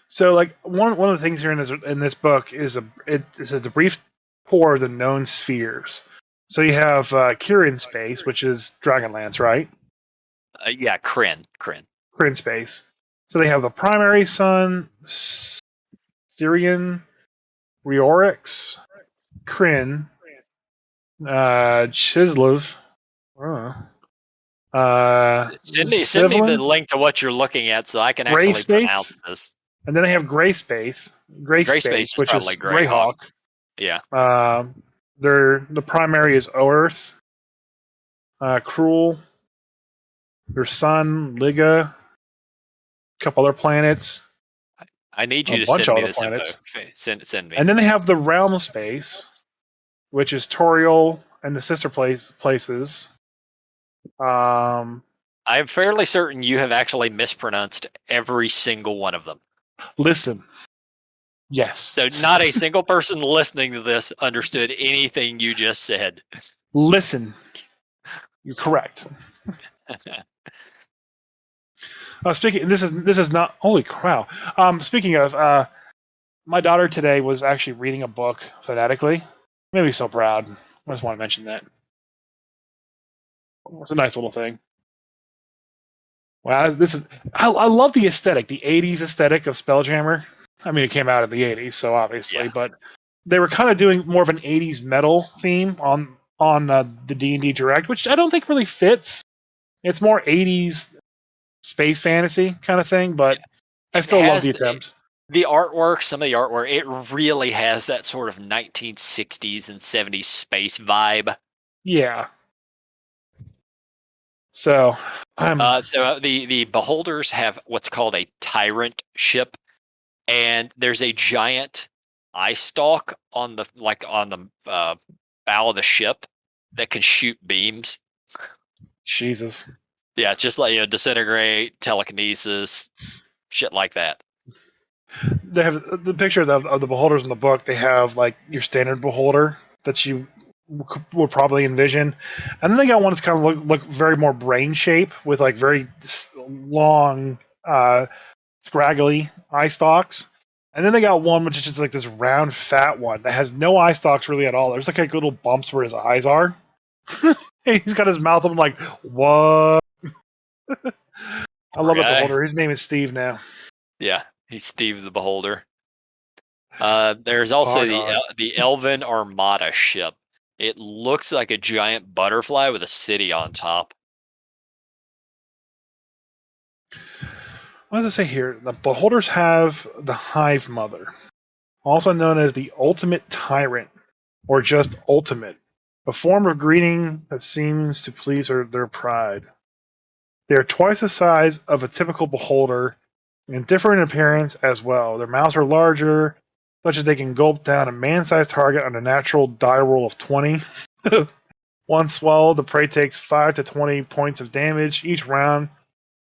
So, like one of the things here in this book is a brief tour of the known spheres. So you have Kirin space, which is Dragonlance, right? Kryn space. So they have the primary sun, Syrian, Riorix, Kryn, Chislev. Send me the link to what you're looking at so I can actually pronounce this. And then they have Gray Space, which is Greyhawk. Yeah. The primary is Oerth, Cruel. Their sun, Liga, a couple other planets. I need you to send me this info. Send me. And then they have the Realm Space, which is Toriel and the sister places. I'm fairly certain you have actually mispronounced every single one of them. Listen. Yes. So not a single person listening to this understood anything you just said. Listen. You're correct. Speaking, this is not. Holy cow! Speaking of, my daughter today was actually reading a book phonetically. Made me so proud. I just want to mention that. It's a nice little thing. Wow, I love the aesthetic, the '80s aesthetic of Spelljammer. I mean, it came out in the '80s, so obviously, but they were kind of doing more of an 80s metal theme on the D&D Direct, which I don't think really fits. It's more 80s space fantasy kind of thing, but I It still love has the attempt. the artwork, some of the artwork, it really has that sort of 1960s and 70s space vibe. Yeah. So I'm So the beholders have what's called a tyrant ship, and there's a giant eye stalk on the bow of the ship that can shoot beams. Jesus. Yeah, just like disintegrate, telekinesis, shit like that. They have the picture of the beholders in the book. They have like your standard beholder that you would probably envision, and then they got one that's kind of look very more brain shape with like very long, scraggly eye stalks. And then they got one which is just like this round, fat one that has no eye stalks really at all. There's like little bumps where his eyes are. He's got his mouth open like, what? I Poor love the guy. beholder. His name is Steve now. Yeah, he's Steve the Beholder. There's also Oh god. the Elven Armada ship. It looks like a giant butterfly with a city on top. What does it say here? The beholders have the Hive Mother, also known as the Ultimate Tyrant, or just Ultimate, a form of greeting that seems to please their pride. They are twice the size of a typical beholder and differ in appearance as well. Their mouths are larger, such as they can gulp down a man-sized target on a natural die roll of 20. Once swallowed, the prey takes 5 to 20 points of damage each round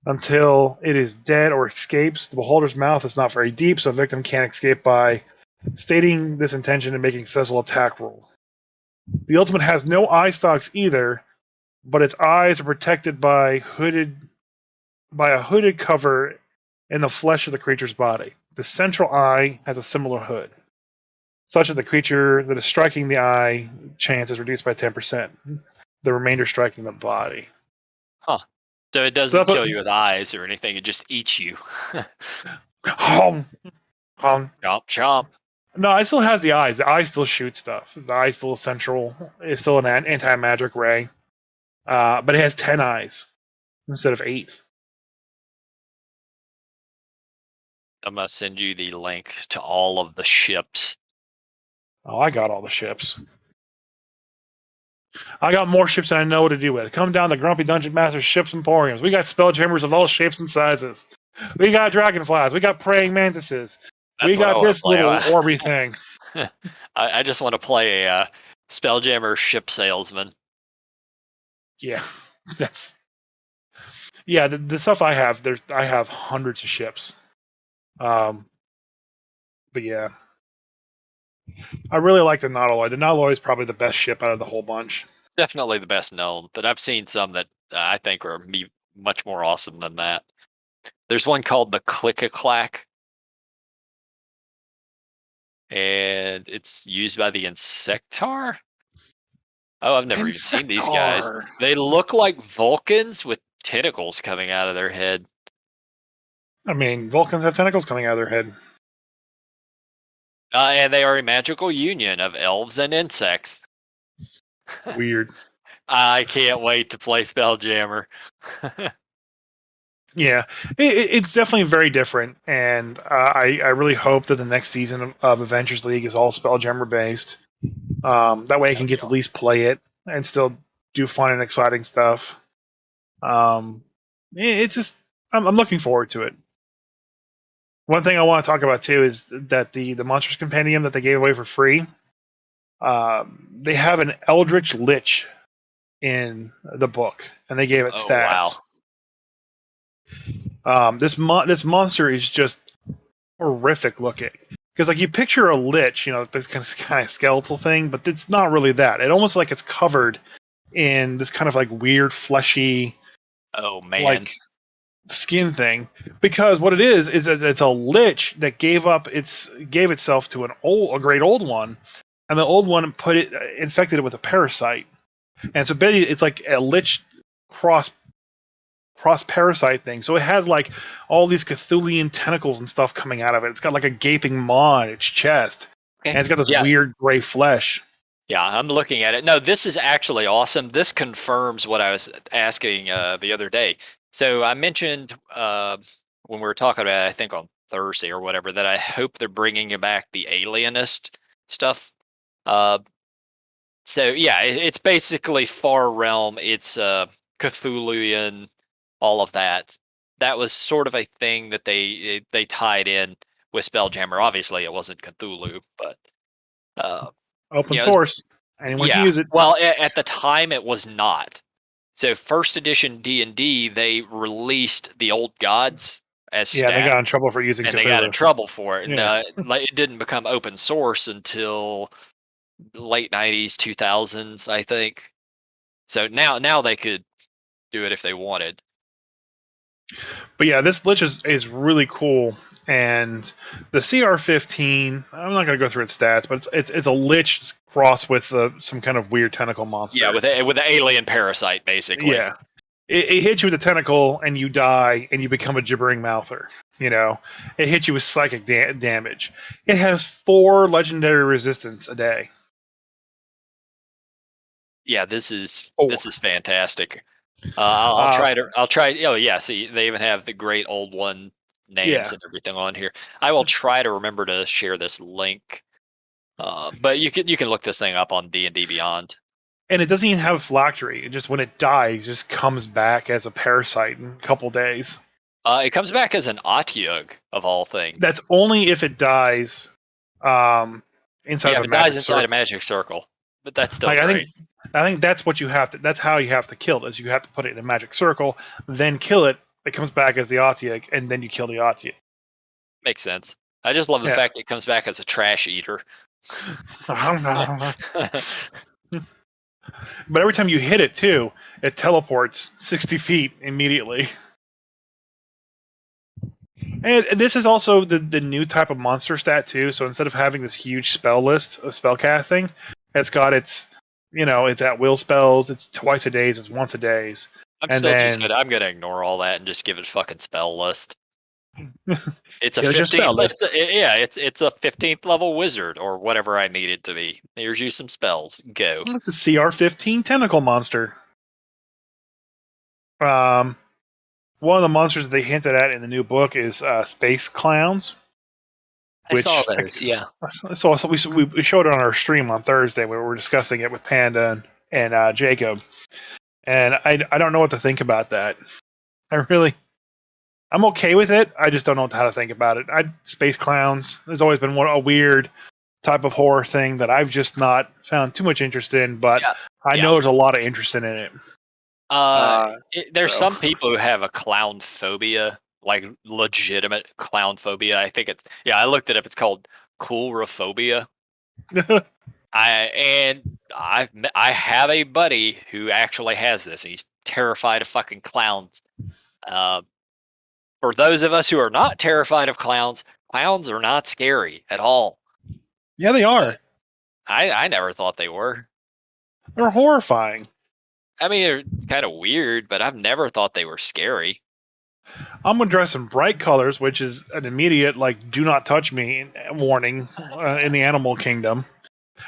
until it is dead or escapes. The beholder's mouth is not very deep, so a victim can't escape by stating this intention and making a successful attack roll. The ultimate has no eye stalks either, but its eyes are protected by a hooded cover in the flesh of the creature's body. The central eye has a similar hood, such that the creature that is striking the eye chance is reduced by 10%. The remainder striking the body. Huh. So it So doesn't that's what. kill you with eyes or anything, it just eats you. Hum, hum. Chomp chomp. No, it still has the eyes. The eye still shoots stuff. The eye still central. It's still an anti-magic ray, but it has 10 eyes instead of 8. I'm gonna send you the link to all of the ships. Oh, I got all the ships. I got more ships than I know what to do with. Come down to Grumpy Dungeon Master's Ships Emporiums. We got Spelljammers of all shapes and sizes. We got dragonflies. We got praying mantises. We That's what I got want to this play. little orby thing. I just want to play a Spelljammer ship salesman. Yeah, that's the stuff I have. I have hundreds of ships. But yeah, I really like the Nautiloid. The Nautiloid is probably the best ship out of the whole bunch. Definitely the best known, but I've seen some that I think are much more awesome than that. There's one called the Click-a-Clack, and it's used by the Insectar. Oh, I've never even seen these guys. Insectar. They look like Vulcans with tentacles coming out of their head. I mean, Vulcans have tentacles coming out of their head. And they are a magical union of elves and insects. Weird. I can't wait to play Spelljammer. Yeah, it's definitely very different, and I really hope that the next season of Avengers League is all Spelljammer based. That way I That'd can be get to at awesome. least play it and still do fun and exciting stuff. It's just I'm looking forward to it. One thing I want to talk about too is that the Monsters Compendium that they gave away for free, they have an Eldritch Lich in the book, and they gave it Oh wow. stats. This monster is just horrific looking because like you picture a lich, this kind of skeletal thing, but it's not really that. It almost like it's covered in this kind of like weird fleshy Oh man. like skin thing, because what it is that it's a lich that gave itself to a great old one, and the old one infected it with a parasite, and so basically it's like a lich cross parasite thing. So it has like all these Cthulian tentacles and stuff coming out of it. It's got like a gaping maw in its chest. Okay. And it's got this Yeah. weird gray flesh. Yeah, I'm looking at it. No, this is actually awesome. This confirms what I was asking the other day. So I mentioned when we were talking about it, I think on Thursday or whatever, that I hope they're bringing back the alienist stuff. Uh, so yeah, it's basically Far Realm. It's Cthulhuian, all of that. That was sort of a thing that they tied in with Spelljammer. Obviously, it wasn't Cthulhu, but uh, Open yeah, it was source. Anyone can yeah. use it. Well, at the time it was not. So first edition D&D, they released the old gods as Yeah, they stats, got in trouble for using and they got in Cthulhu. trouble for it. And Yeah. like it didn't become open source until late 90s, 2000s, I think. So now they could do it if they wanted. But yeah, this Lich is really cool. And the CR-15, I'm not going to go through its stats, but it's a Lich crossed with some kind of weird tentacle monster. Yeah, with an alien parasite, basically. Yeah. It hits you with a tentacle, and you die, and you become a gibbering mouther. You know, it hits you with psychic damage. It has 4 legendary resistance a day. Yeah, this is 4. fantastic. I'll try to. I'll try. Oh yeah, see, they even have the great old one names Yeah. and everything on here. I will try to remember to share this link. But you can look this thing up on D&D Beyond. And it doesn't even have phylactery. It just, when it dies, just comes back as a parasite in a couple days. It comes back as an Otyugh of all things. That's only if it dies inside of a it magic dies inside circle. a magic circle, but that's still Like, great. I think that's what you have to. That's how you have to kill it. Is you have to put it in a magic circle, then kill it. It comes back as the Otyugh, and then you kill the Otyugh. Makes sense. I just love the fact it comes back as a trash eater. But every time you hit it too, it teleports 60 feet immediately. And this is also the new type of monster stat too. So instead of having this huge spell list of spell casting, it's got its it's at will spells. It's twice a days. It's once a days. I'm gonna ignore all that and just give it a fucking spell list. It's a 15th. It's a 15th level wizard or whatever I need it to be. Here's you some spells. Go. It's a CR-15 tentacle monster. One of the monsters they hinted at in the new book is space clowns. I saw those. Yeah. So we showed it on our stream on Thursday where we were discussing it with Panda and Jacob, and I don't know what to think about that. I'm okay with it. I just don't know how to think about it. Space clowns. There's always been a weird type of horror thing that I've just not found too much interest in, but I know there's a lot of interest in it. There's some people who have a clown phobia, like legitimate clown phobia. I think I looked it up. It's called coulrophobia. I have a buddy who actually has this. He's terrified of fucking clowns. For those of us who are not terrified of clowns, clowns are not scary at all. Yeah, they are. I never thought they were. They're horrifying. I mean, they're kind of weird, but I've never thought they were scary. I'm gonna dress in bright colors, which is an immediate "do not touch me" warning in the animal kingdom.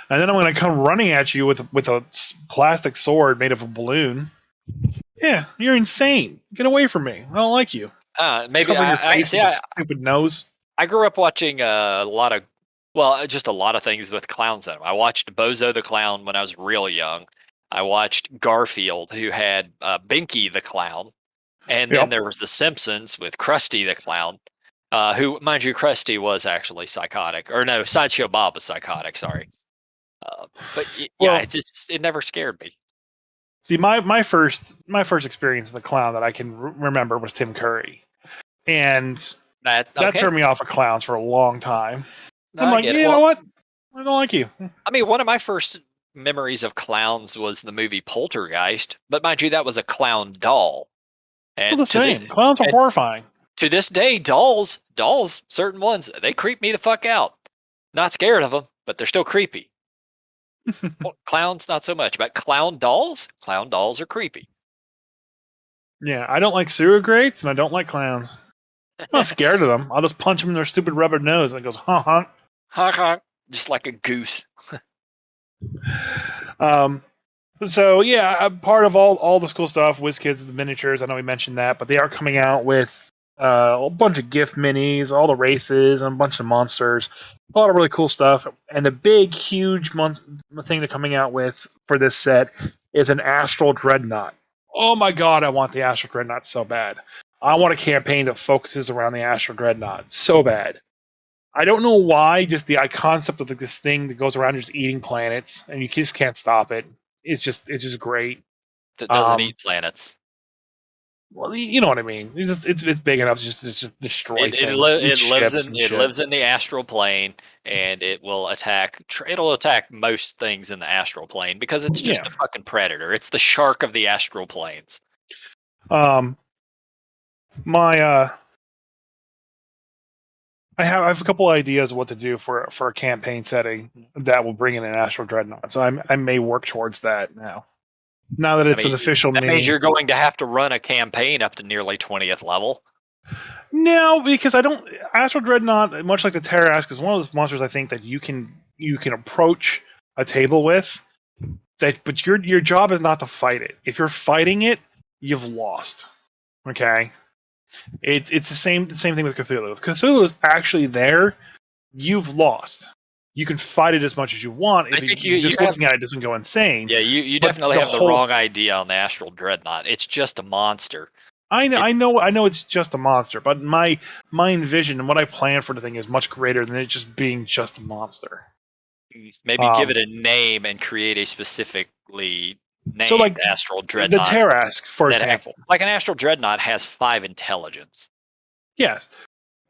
And then I'm gonna come running at you with a plastic sword made of a balloon. Yeah, you're insane. Get away from me. I don't like you. Maybe Cover your face with a stupid nose. I grew up watching a lot of things with clowns in them. I watched Bozo the Clown when I was real young. I watched Garfield, who had Binky the Clown. And then there was The Simpsons with Krusty the Clown, who, mind you, Krusty was actually psychotic. Or no, Sideshow Bob was psychotic, sorry. But it never scared me. See, my first experience in the clown that I can remember was Tim Curry. And that turned me off of clowns for a long time. I'm like, you know what? I don't like you. I mean, one of my first memories of clowns was the movie Poltergeist, but mind you, that was a clown doll. And the same. Clowns are horrifying. To this day, dolls, certain ones, they creep me the fuck out. Not scared of them, but they're still creepy. Clowns, not so much. But clown dolls are creepy. Yeah, I don't like sewer grates, and I don't like clowns. I'm not scared of them. I'll just punch them in their stupid rubber nose, and it goes, honk, honk. Honk, honk. just like a goose. So yeah, part of all the cool stuff, WizKids, the miniatures. I know we mentioned that, but they are coming out with a bunch of gift minis, all the races, and a bunch of monsters, a lot of really cool stuff. And the big, huge thing they're coming out with for this set is an Astral Dreadnought. Oh my god, I want the Astral Dreadnought so bad. I want a campaign that focuses around the Astral Dreadnought so bad. I don't know why, just the concept of like this thing that goes around just eating planets, and you just can't stop it. It's just great. That doesn't Um, eat planets. well, you know what I mean. It's big enough to just destroy things, eat ships and It shit. lives in the astral plane, and it will attack. It'll attack most things in the astral plane because it's just Yeah. a fucking predator. It's the shark of the astral planes. My I have a couple ideas of what to do for a campaign setting that will bring in an Astral Dreadnought. So I may work towards that now. Now that I it's an mean, official that means mini. you're going to have to run a campaign up to nearly 20th level. No, because I don't. Astral Dreadnought, much like the Terrask, is one of those monsters I think that you can approach a table with. But your job is not to fight it. If you're fighting it, you've lost. Okay, it's the same thing with Cthulhu. If Cthulhu is actually there, you've lost. You can fight it as much as you want I if think you you just have. looking at it doesn't go insane. Yeah, you But definitely the have the whole wrong idea on the astral dreadnought. It's just a monster. I know, It, I know it's just a monster, but my envision and what I plan for the thing is much greater than it just being just a monster. maybe give Um, it a name and create a specifically so named like astral the dreadnought Terrask, for that example. like an astral dreadnought has 5 intelligence. Yes.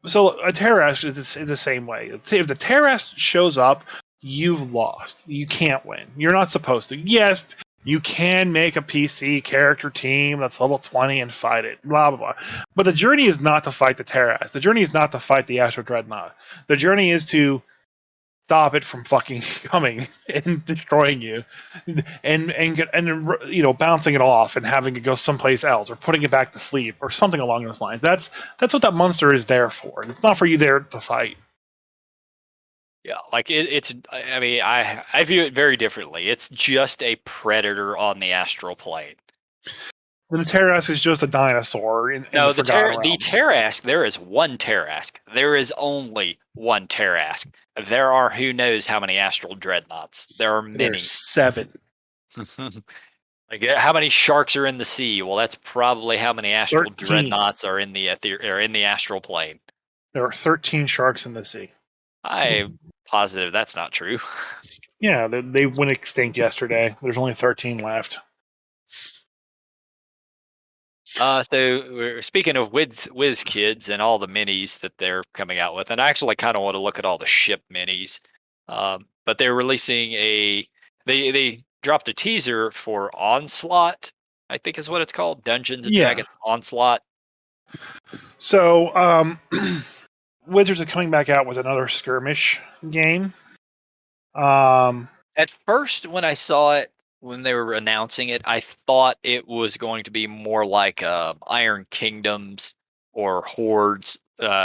So a Terrask is the same way. If the Terrask shows up, you've lost. You can't win. You're not supposed to. Yes, you can make a PC character team that's level 20 and fight it. Blah blah blah. But the journey is not to fight the Terrask. The journey is not to fight the Astro Dreadnought. The journey is to stop it from fucking coming and destroying you, and bouncing it off and having it go someplace else or putting it back to sleep or something along those lines. That's what that monster is there for. It's not for you there to fight. Yeah, like it's. I mean, I view it very differently. It's just a predator on the astral plane. The Terras is just a dinosaur in the No, Forgotten the Realms. Terrask. There is one Terrask. There is only one Terrask. There are who knows how many astral dreadnoughts. There are There's many. 7. Like how many sharks are in the sea? Well, that's probably how many astral 13. dreadnoughts are in the astral plane. There are 13 sharks in the sea. I'm positive that's not true. Yeah, they went extinct yesterday. There's only 13 left. So speaking of Wiz Kids and all the minis that they're coming out with, and I actually kind of want to look at all the ship minis. But they're releasing they dropped a teaser for Onslaught, I think is what it's called, Dungeons and Yeah. Dragons Onslaught. So, Wizards are coming back out with another skirmish game. At first, when I saw it, when they were announcing it, I thought it was going to be more like Iron Kingdoms or Hordes,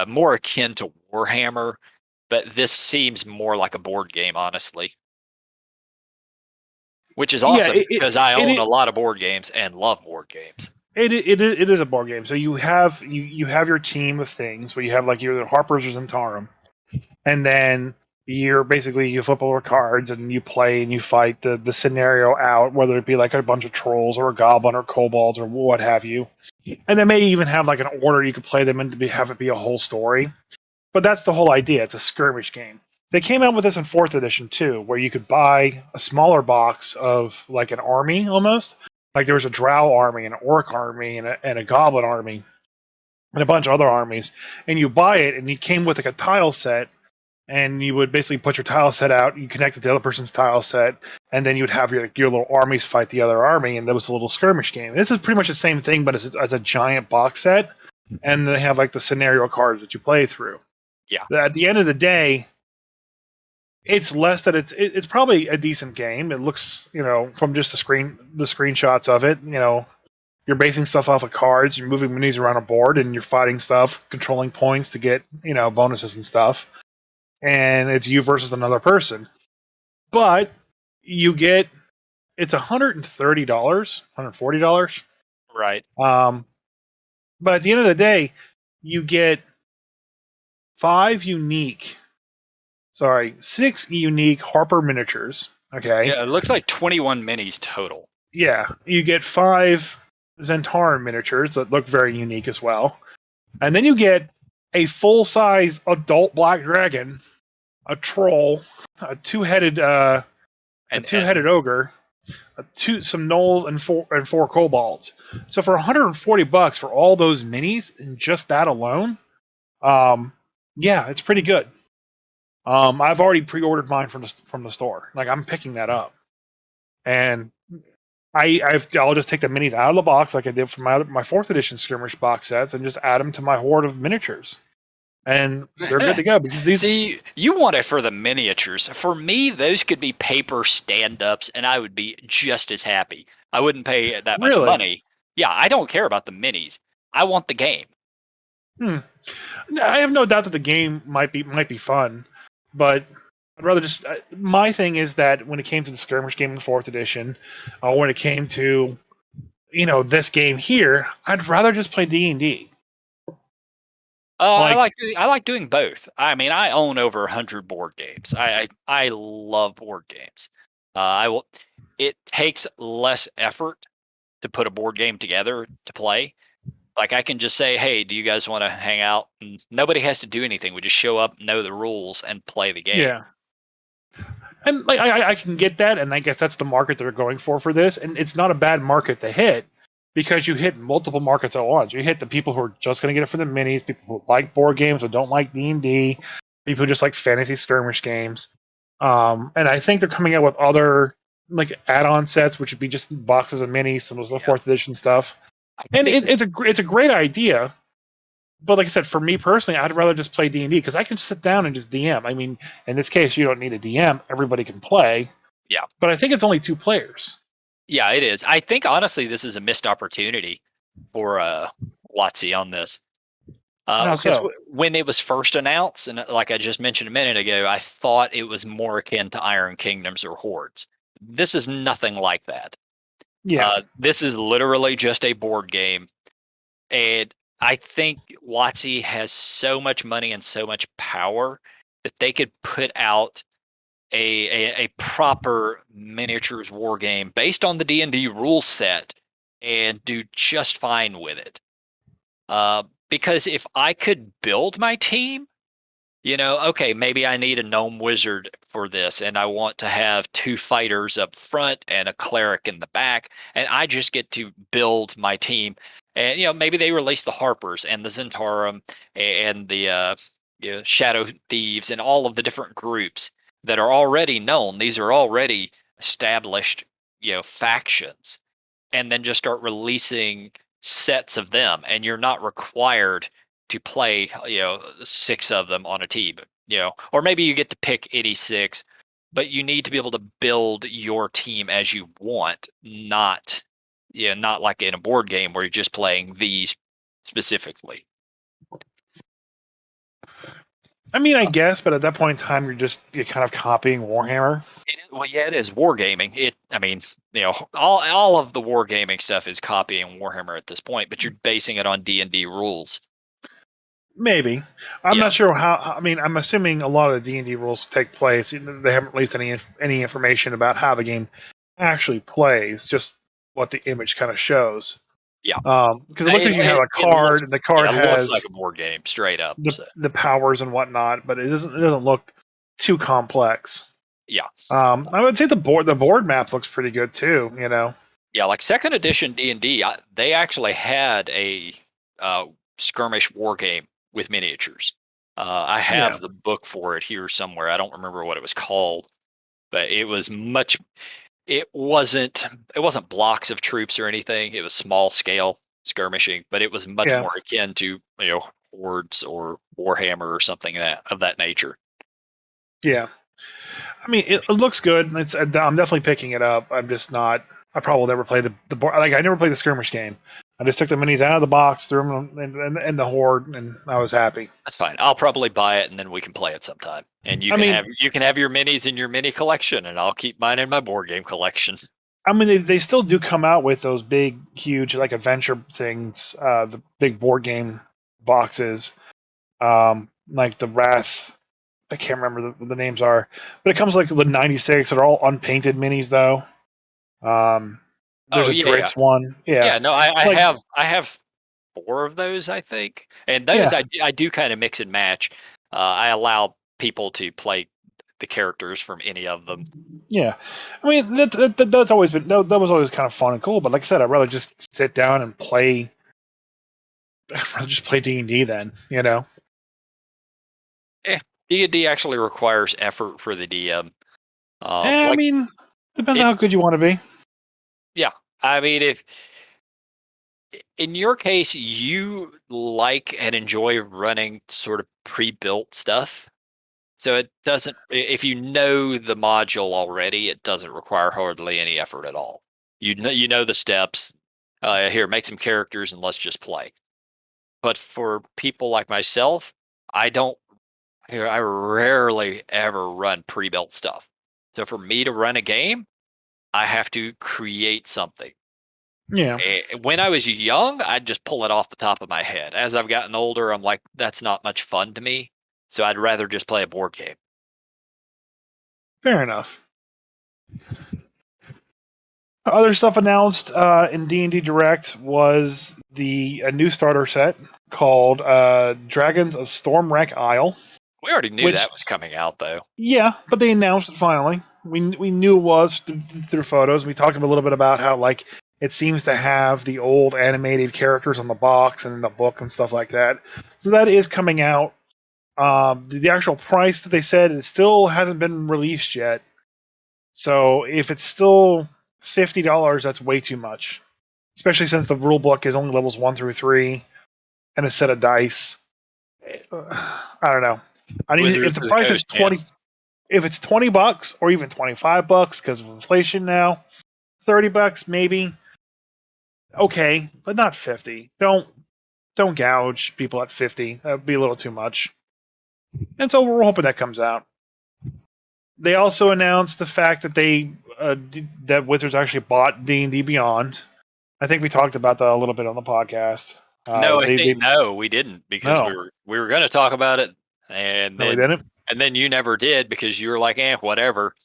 more akin to Warhammer. But this seems more like a board game, honestly. Which is Yeah, awesome because I own a lot of board games and love board games. it is a board game. So you have your team of things where you have like your Harpers or Zentarum, and then you flip over cards and you play and you fight the scenario out, whether it be like a bunch of trolls or a goblin or kobolds or what have you. And they may even have like an order you could play them in to have it be a whole story. But that's the whole idea. It's a skirmish game. They came out with this in 4th edition too, where you could buy a smaller box of like an army almost. Like there was a drow army, an orc army, and a goblin army, and a bunch of other armies. And you buy it, and it came with like a tile set, and you would basically put your tile set out, you connect it to the other person's tile set, and then you would have your little armies fight the other army, and that was a little skirmish game. This is pretty much the same thing, but as a giant box set, and they have like the scenario cards that you play through. Yeah. At the end of the day, it's less that it's probably a decent game. It looks, from just the screenshots of it, you're basing stuff off of cards, you're moving minis around a board, and you're fighting stuff, controlling points to get, bonuses and stuff. and it's you versus another person. But you get it's $130, $140. Right. But at the end of the day, you get six unique Harper miniatures. Okay. Yeah, it looks like 21 minis total. Yeah. You get 5 Zentaran miniatures that look very unique as well. And then you get a full size adult black dragon, a troll, a two-headed ogre, some gnolls, and four kobolds. So for $140 for all those minis and just that alone, yeah, it's pretty good. I've already pre-ordered mine from the store. Like I'm picking that up, and I'll just take the minis out of the box like I did for my fourth edition skirmish box sets and just add them to my horde of miniatures, and they're good to go because these. See, you want it for the miniatures. For me, those could be paper stand-ups, and I would be just as happy. I wouldn't pay that much Really? money. Yeah, I don't care about the minis. I want the game. I have no doubt that the game might be fun, but I'd rather just. My thing is that when it came to the skirmish game in fourth edition, when it came to this game here, I'd rather just play D&D. Like, I like doing both. I mean, I own over 100 board games. I love board games. I will. It takes less effort to put a board game together to play. Like I can just say, "Hey, do you guys want to hang out?" And nobody has to do anything. We just show up, know the rules, and play the game. yeah. And like I can get that, and I guess that's the market they're going for this, and it's not a bad market to hit because you hit multiple markets at once. You hit the people who are just going to get it for the minis, people who like board games but don't like D&D, people who just like fantasy skirmish games. And I think they're coming out with other like add-on sets, which would be just boxes of minis, some of the fourth edition stuff. And it's a great idea. But like I said, for me personally, I'd rather just play D&D because I can sit down and just DM. I mean, in this case, you don't need a DM; everybody can play. Yeah, but I think it's only 2 players. yeah, it is. I think honestly, this is a missed opportunity for WotC on this. How Because so? when it was first announced, and like I just mentioned a minute ago, I thought it was more akin to Iron Kingdoms or Hordes. This is nothing like that. Yeah, This is literally just a board game, and I think WotC has so much money and so much power that they could put out a proper miniatures war game based on the D&D rule set and do just fine with it. Because if I could build my team, okay, maybe I need a gnome wizard for this, and I want to have 2 fighters up front and a cleric in the back, and I just get to build my team. And maybe they release the Harpers and the Zentarum and the Shadow Thieves and all of the different groups that are already known. These are already established, factions, and then just start releasing sets of them, and you're not required to play 6 of them on a team, or maybe you get to pick any 6, but you need to be able to build your team as you want, not like in a board game where you're just playing these specifically. I mean, I guess, but at that point in time, you're kind of copying Warhammer. Well, yeah, it is wargaming. I mean, all of the wargaming stuff is copying Warhammer at this point, but you're basing it on D&D rules. Maybe. I'm Yeah. not sure how. I mean, I'm assuming a lot of the D&D rules take place. They haven't released any information about how the game actually plays. Just what the image kind of shows. Yeah. Because it looks like you have a card, and the card it looks has like a board game straight up. the powers and whatnot, but it doesn't look too complex. Yeah. I would say the board map looks pretty good too. Yeah, like second edition D&D, they actually had a skirmish war game with miniatures. I have the book for it here somewhere. I don't remember what it was called, but it was much. It wasn't blocks of troops or anything. It was small scale skirmishing, but it was much more akin to Hordes or Warhammer or something of that nature. Yeah. I mean, it looks good. I'm definitely picking it up. I'm just not. I probably will never play the board. Like I never played the skirmish game, I just took the minis out of the box, threw them in the horde, and I was happy. That's fine. I'll probably buy it, and then we can play it sometime. And you I can mean, have your minis in your mini collection, and I'll keep mine in my board game collection. I mean, they still do come out with those big, huge, like adventure things, the big board game boxes, like the Wrath. I can't remember what the names are, but it comes like the 96. They're all unpainted minis, though. There's Oh a yeah, yeah, Dritz one. Yeah. yeah. No, I Like, have 4 of those, I think, and those yeah. I do kind of mix and match. I allow people to play the characters from any of them. Yeah. I mean, that's always been, that was always kind of fun and cool, but like I said, I'd rather just sit down and play, I'd rather just play D&D then, you know? Yeah, D&D actually requires effort for the DM. I Like mean, depends on it, how good you want to be. yeah. I mean, if in your case you like and enjoy running sort of pre-built stuff, so it doesn't. If you know the module already, it doesn't require hardly any effort at all. You know the steps. Here, make some characters and let's just play. But for people like myself, I don't. I rarely ever run pre-built stuff. So for me to run a game, I have to create something. Yeah, When I was young, I'd just pull it off the top of my head. As I've gotten older, I'm like, that's not much fun to me. So I'd rather just play a board game. fair enough. Other stuff announced in D&D Direct was a new starter set called Dragons of Stormwreck Isle. We already knew Which, that was coming out, though. yeah, but they announced it finally. We knew it was through photos. We talked a little bit about how like it seems to have the old animated characters on the box and in the book and stuff like that. So that is coming out. The actual price that they said it still hasn't been released yet. So if it's still $50, that's way too much, especially since the rule book is only levels 1 through 3 and a set of dice. I don't know. I mean, Wizards if the of the price is Coast, yeah. if it's $20 or even $25 because of inflation now, $30 maybe. Okay, but not 50. Don't gouge people at 50. That would be a little too much. And so we're hoping that comes out. They also announced the fact that that Wizards actually bought D&D Beyond. I think we talked about that a little bit on the podcast. No, I They think no, we didn't because no, we were going to talk about it, and no, we didn't. then you never did because you were like, whatever.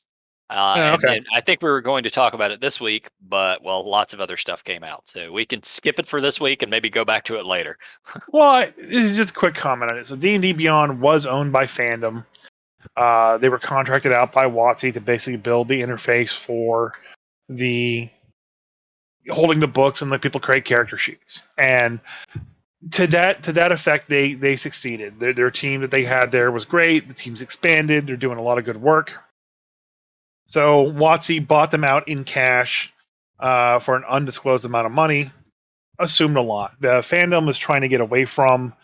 Yeah, And okay. then I think we were going to talk about it this week, but well, lots of other stuff came out, so we can skip it for this week and maybe go back to it later. Well, it's just a quick comment on it. So D&D Beyond was owned by Fandom. They were contracted out by WotC to basically build the interface for the holding the books and let people create character sheets. And to that effect, they succeeded. Their team that they had there was great. The team's expanded. They're doing a lot of good work. So WotC bought them out in cash for an undisclosed amount of money. Assumed a lot. The Fandom is trying to get away from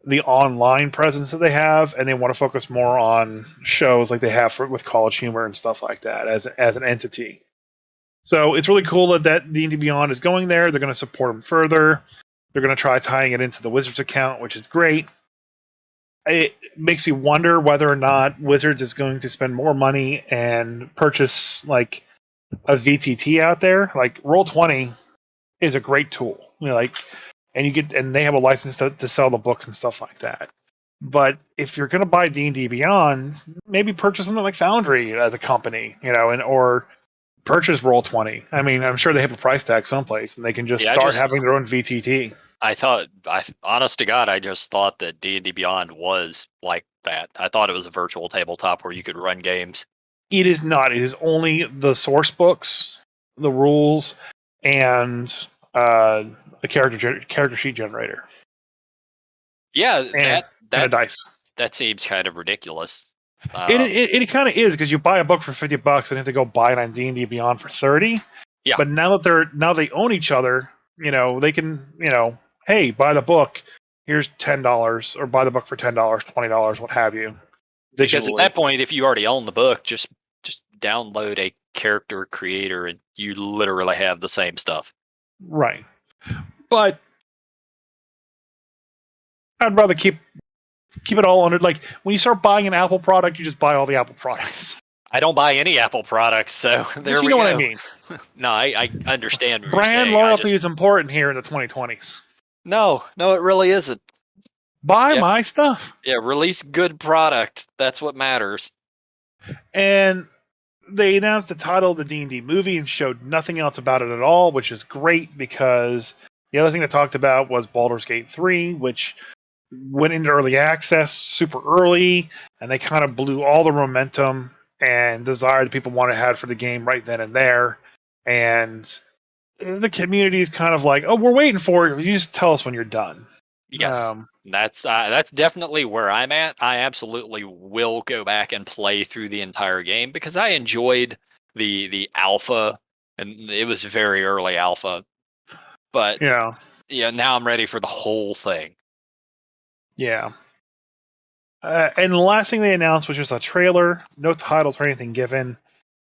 the online presence that they have, and they want to focus more on shows like they have with College Humor and stuff like that as an entity. So it's really cool that D&D Beyond is going there. They're going to support them further. They're going to try tying it into the Wizards account, which is great. It makes me wonder whether or not Wizards is going to spend more money and purchase like a VTT out there. Like Roll20 is a great tool. And they have a license to sell the books and stuff like that. But if you're going to buy D&D Beyond, maybe purchase something like Foundry as a company, or purchase Roll20. I mean, I'm sure they have a price tag someplace, and they can just Yeah, start having their own VTT. honest to God, I just thought that D&D Beyond was like that. I thought it was a virtual tabletop where you could run games. It is not. It is only the source books, the rules, and a character sheet generator. Yeah, And a dice. That seems kind of ridiculous. It kind of is because you buy a book for $50 and have to go buy it on D&D Beyond for $30. Yeah. But now they own each other, they can, hey, buy the book. Here's $10, or buy the book for $10, $20, what have you. Because at that point, if you already own the book, just download a character creator and you literally have the same stuff. Right. but I'd rather keep it all under. Like when you start buying an Apple product, you just buy all the Apple products. I don't buy any Apple products, so there But you we know what I go. mean. No, I understand what you're Brand saying. loyalty is important here in the 2020s. No, it really isn't. Buy Yeah, my stuff. yeah, release good product. That's what matters. And they announced the title of the D&D movie and showed nothing else about it at all, which is great because the other thing they talked about was Baldur's Gate 3, which went into early access super early, and they kind of blew all the momentum and desire that people wanted to have for the game right then and there. And the community is kind of like, oh, we're waiting for it. You just tell us when you're done. Yes, that's definitely where I'm at. I absolutely will go back and play through the entire game because I enjoyed the alpha, and it was very early alpha. But Yeah, yeah, now I'm ready for the whole thing. yeah. And the last thing they announced was just a trailer, no titles or anything given.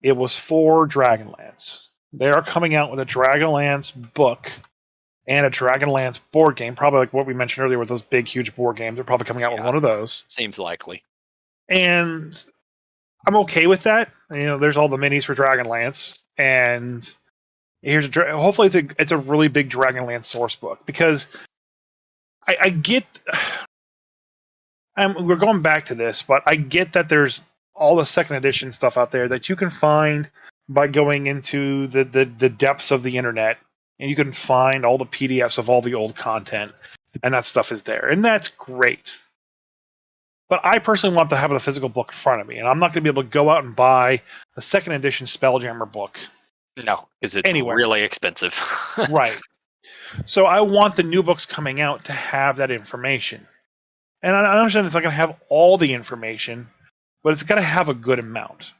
It was for Dragonlance. They are coming out with a Dragonlance book and a Dragonlance board game, probably like what we mentioned earlier with those big, huge board games. They're probably coming out with Yeah, one of those. seems likely. And I'm okay with that. You know, there's all the minis for Dragonlance, and hopefully it's a really big Dragonlance source book because I get we're going back to this, but I get that there's all the second edition stuff out there that you can find by going into the depths of the internet, and you can find all the PDFs of all the old content, and that stuff is there, and that's great. But I personally want to have the physical book in front of me, and I'm not going to be able to go out and buy a second edition Spelljammer book. No, because it's Anywhere. really expensive. Right. So I want the new books coming out to have that information. And I understand it's not going to have all the information, but it's got to have a good amount.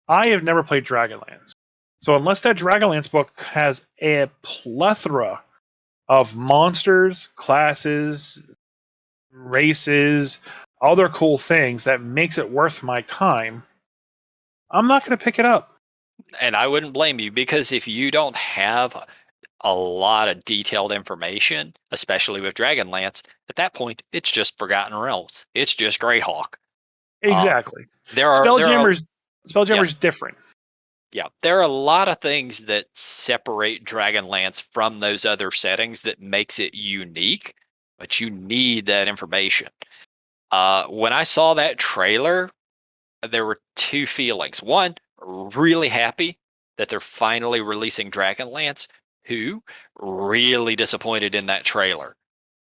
I have never played Dragonlance. So unless that Dragonlance book has a plethora of monsters, classes, races, other cool things that makes it worth my time, I'm not going to pick it up. And I wouldn't blame you because if you don't have a lot of detailed information, especially with Dragonlance, at that point, it's just Forgotten Realms. It's just Greyhawk. Exactly. There are Spelljammer's yes, different. yeah, there are a lot of things that separate Dragonlance from those other settings that makes it unique, but you need that information. When I saw that trailer, there were two feelings. One, really happy that they're finally releasing Dragonlance. Who really disappointed in that trailer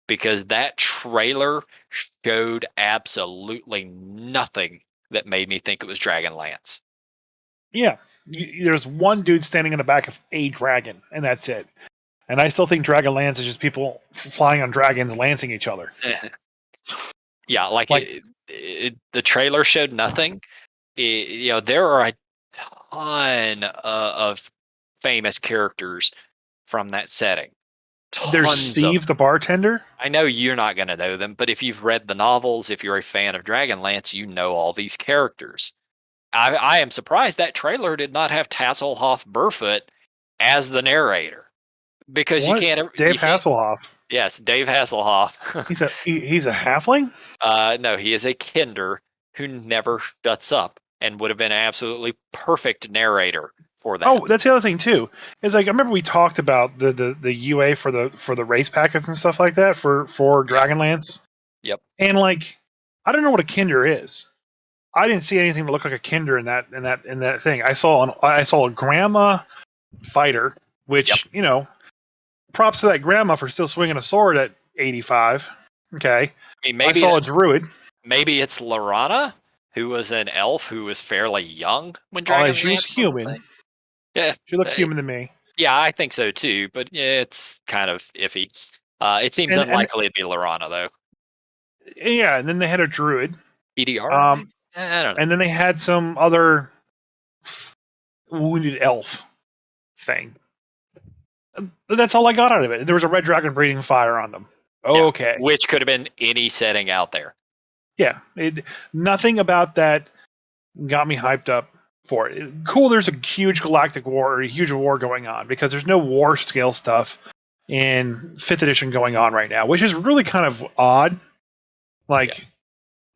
because that trailer showed absolutely nothing that made me think it was Dragonlance. Yeah. There's one dude standing in the back of a dragon, and that's it. And I still think Dragonlance is just people flying on dragons lancing each other. Yeah, like the trailer showed nothing. There are a ton of famous characters from that setting. There's Tons of Steve the bartender. I know you're not going to know them, but if you've read the novels, if you're a fan of Dragonlance, you know all these characters. I am surprised that trailer did not have Tasselhoff Burfoot as the narrator because What? Dave you can't. Hasselhoff. Yes, Dave Hasselhoff. He's a halfling. No, he is a Kinder who never shuts up and would have been an absolutely perfect narrator for that. Oh, that's the other thing too. Is like I remember we talked about the UA for the race packets and stuff like that for Dragonlance. Yep. And like I don't know what a Kinder is. I didn't see anything that looked like a Kinder in that thing. I saw a grandma fighter, which props to that grandma for still swinging a sword at 85. Okay, I mean, I saw a druid. Maybe it's Lorana, who was an elf who was fairly young when She Dragonlance was human. Yeah, She looked human to me. Yeah, I think so too. But yeah, it's kind of iffy. It seems unlikely it'd be Lorana though. Yeah, and then they had a druid. EDR. I don't know. And then they had some other wounded elf thing. That's all I got out of it. There was a red dragon breathing fire on them. Okay. Yeah, which could have been any setting out there. Yeah. Nothing about that got me hyped up for it. Cool, there's a huge galactic war, or a huge war going on, because there's no war scale stuff in 5th edition going on right now, which is really kind of odd. Like,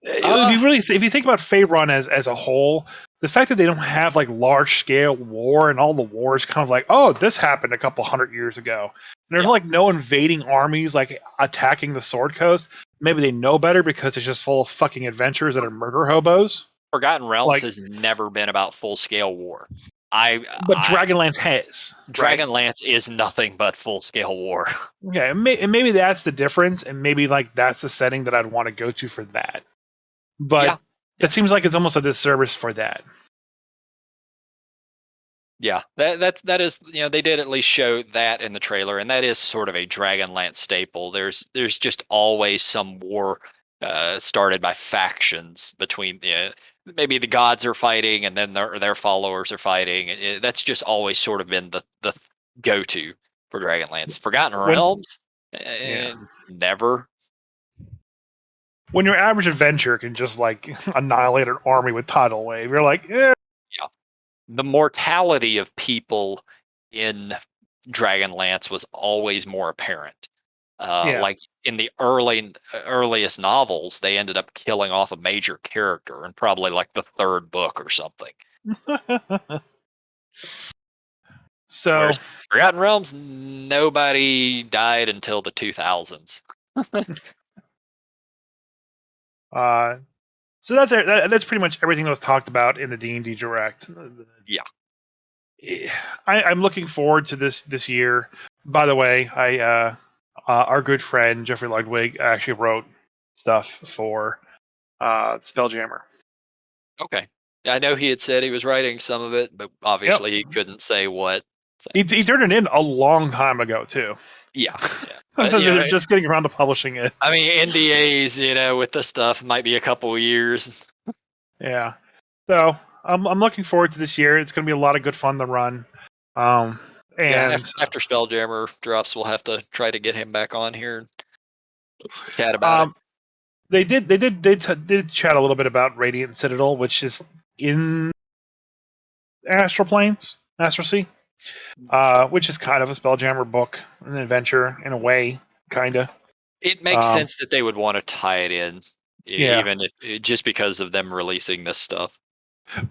if you think about Faerun as a whole, the fact that they don't have like large scale war and all the wars kind of like, oh, this happened a couple hundred years ago. And there's like no invading armies like attacking the Sword Coast. Maybe they know better because it's just full of fucking adventurers that are murder hobos. Forgotten Realms Like, has never been about full scale war. but Dragonlance has. Right? Dragonlance is nothing but full scale war. Yeah, and maybe that's the difference, and maybe like that's the setting that I'd want to go to for that. But that seems like it's almost a disservice for that. Yeah, that is, they did at least show that in the trailer, and that is sort of a Dragonlance staple. There's just always some war started by factions between maybe the gods are fighting and then their followers are fighting. That's just always sort of been the go to for Dragonlance. Forgotten Realms, never. When your average adventurer can just like annihilate an army with tidal wave, you're like, yeah. The mortality of people in Dragonlance was always more apparent. Like in the earliest novels, they ended up killing off a major character in probably like the 3rd book or something. So, whereas Forgotten Realms, nobody died until the 2000s. So that's pretty much everything that was talked about in the D&D Direct. Yeah, I'm looking forward to this year. By the way, our good friend Jeffrey Ludwig actually wrote stuff for Spelljammer. Okay. I know he had said he was writing some of it, but obviously he couldn't say what. So. He turned it in a long time ago too. Yeah. They're just getting around to publishing it. I mean, NDAs, with this stuff might be a couple of years. Yeah. So I'm looking forward to this year. It's going to be a lot of good fun to run. And after Spelljammer drops, we'll have to try to get him back on here and chat about it. They did chat a little bit about Radiant Citadel, which is in Astral Sea, which is kind of a Spelljammer book, an adventure in a way, kind of. It makes sense that they would want to tie it in, even if just because of them releasing this stuff.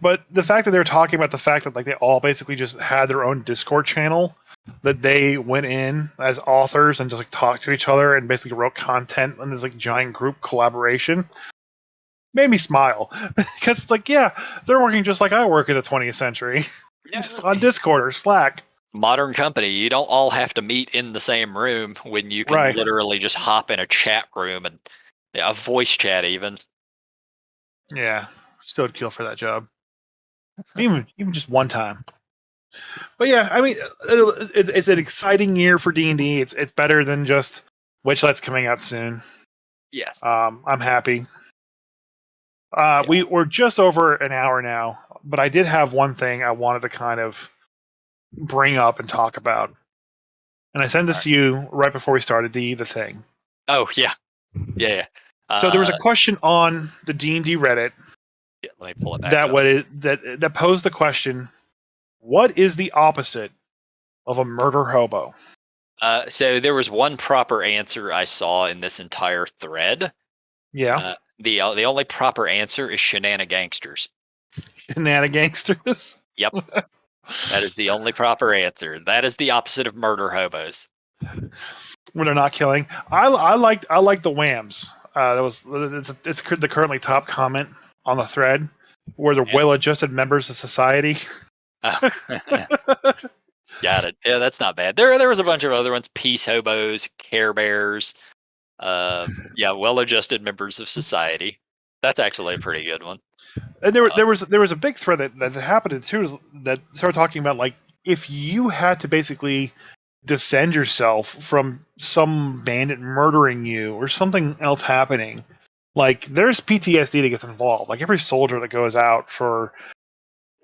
But the fact that they're talking about the fact that like they all basically just had their own Discord channel, that they went in as authors and just like talked to each other and basically wrote content in this like giant group collaboration, made me smile because it's like, yeah, they're working just like I work in the 20th century, just on Discord or Slack. Modern company, you don't all have to meet in the same room when you can literally just hop in a chat room and a voice chat even. Yeah, still would kill for that job, even just one time. But yeah, I mean, it's an exciting year for D&D. It's better than just Witchlet's coming out soon. Yes. I'm happy. We're just over an hour now, but I did have one thing I wanted to kind of bring up and talk about. And I sent this to you right before we started the thing. Oh, yeah. Yeah. So there was a question on the D&D Reddit. Yeah, let me pull it back up. That posed the question, what is the opposite of a murder hobo? So there was one proper answer I saw in this entire thread. Yeah. The only proper answer is shenanigangsters. Shenanigangsters? Yep. That is the only proper answer. That is the opposite of murder hobos. When they're not killing. I like the whams. It's the currently top comment on the thread, where they're well-adjusted members of society. Oh. Got it. Yeah, that's not bad. There was a bunch of other ones: peace hobos, care bears. Well-adjusted members of society. That's actually a pretty good one. And there was a big thread that happened too, that started talking about like if you had to basically defend yourself from some bandit murdering you or something else happening, like there's PTSD that gets involved. Like every soldier that goes out for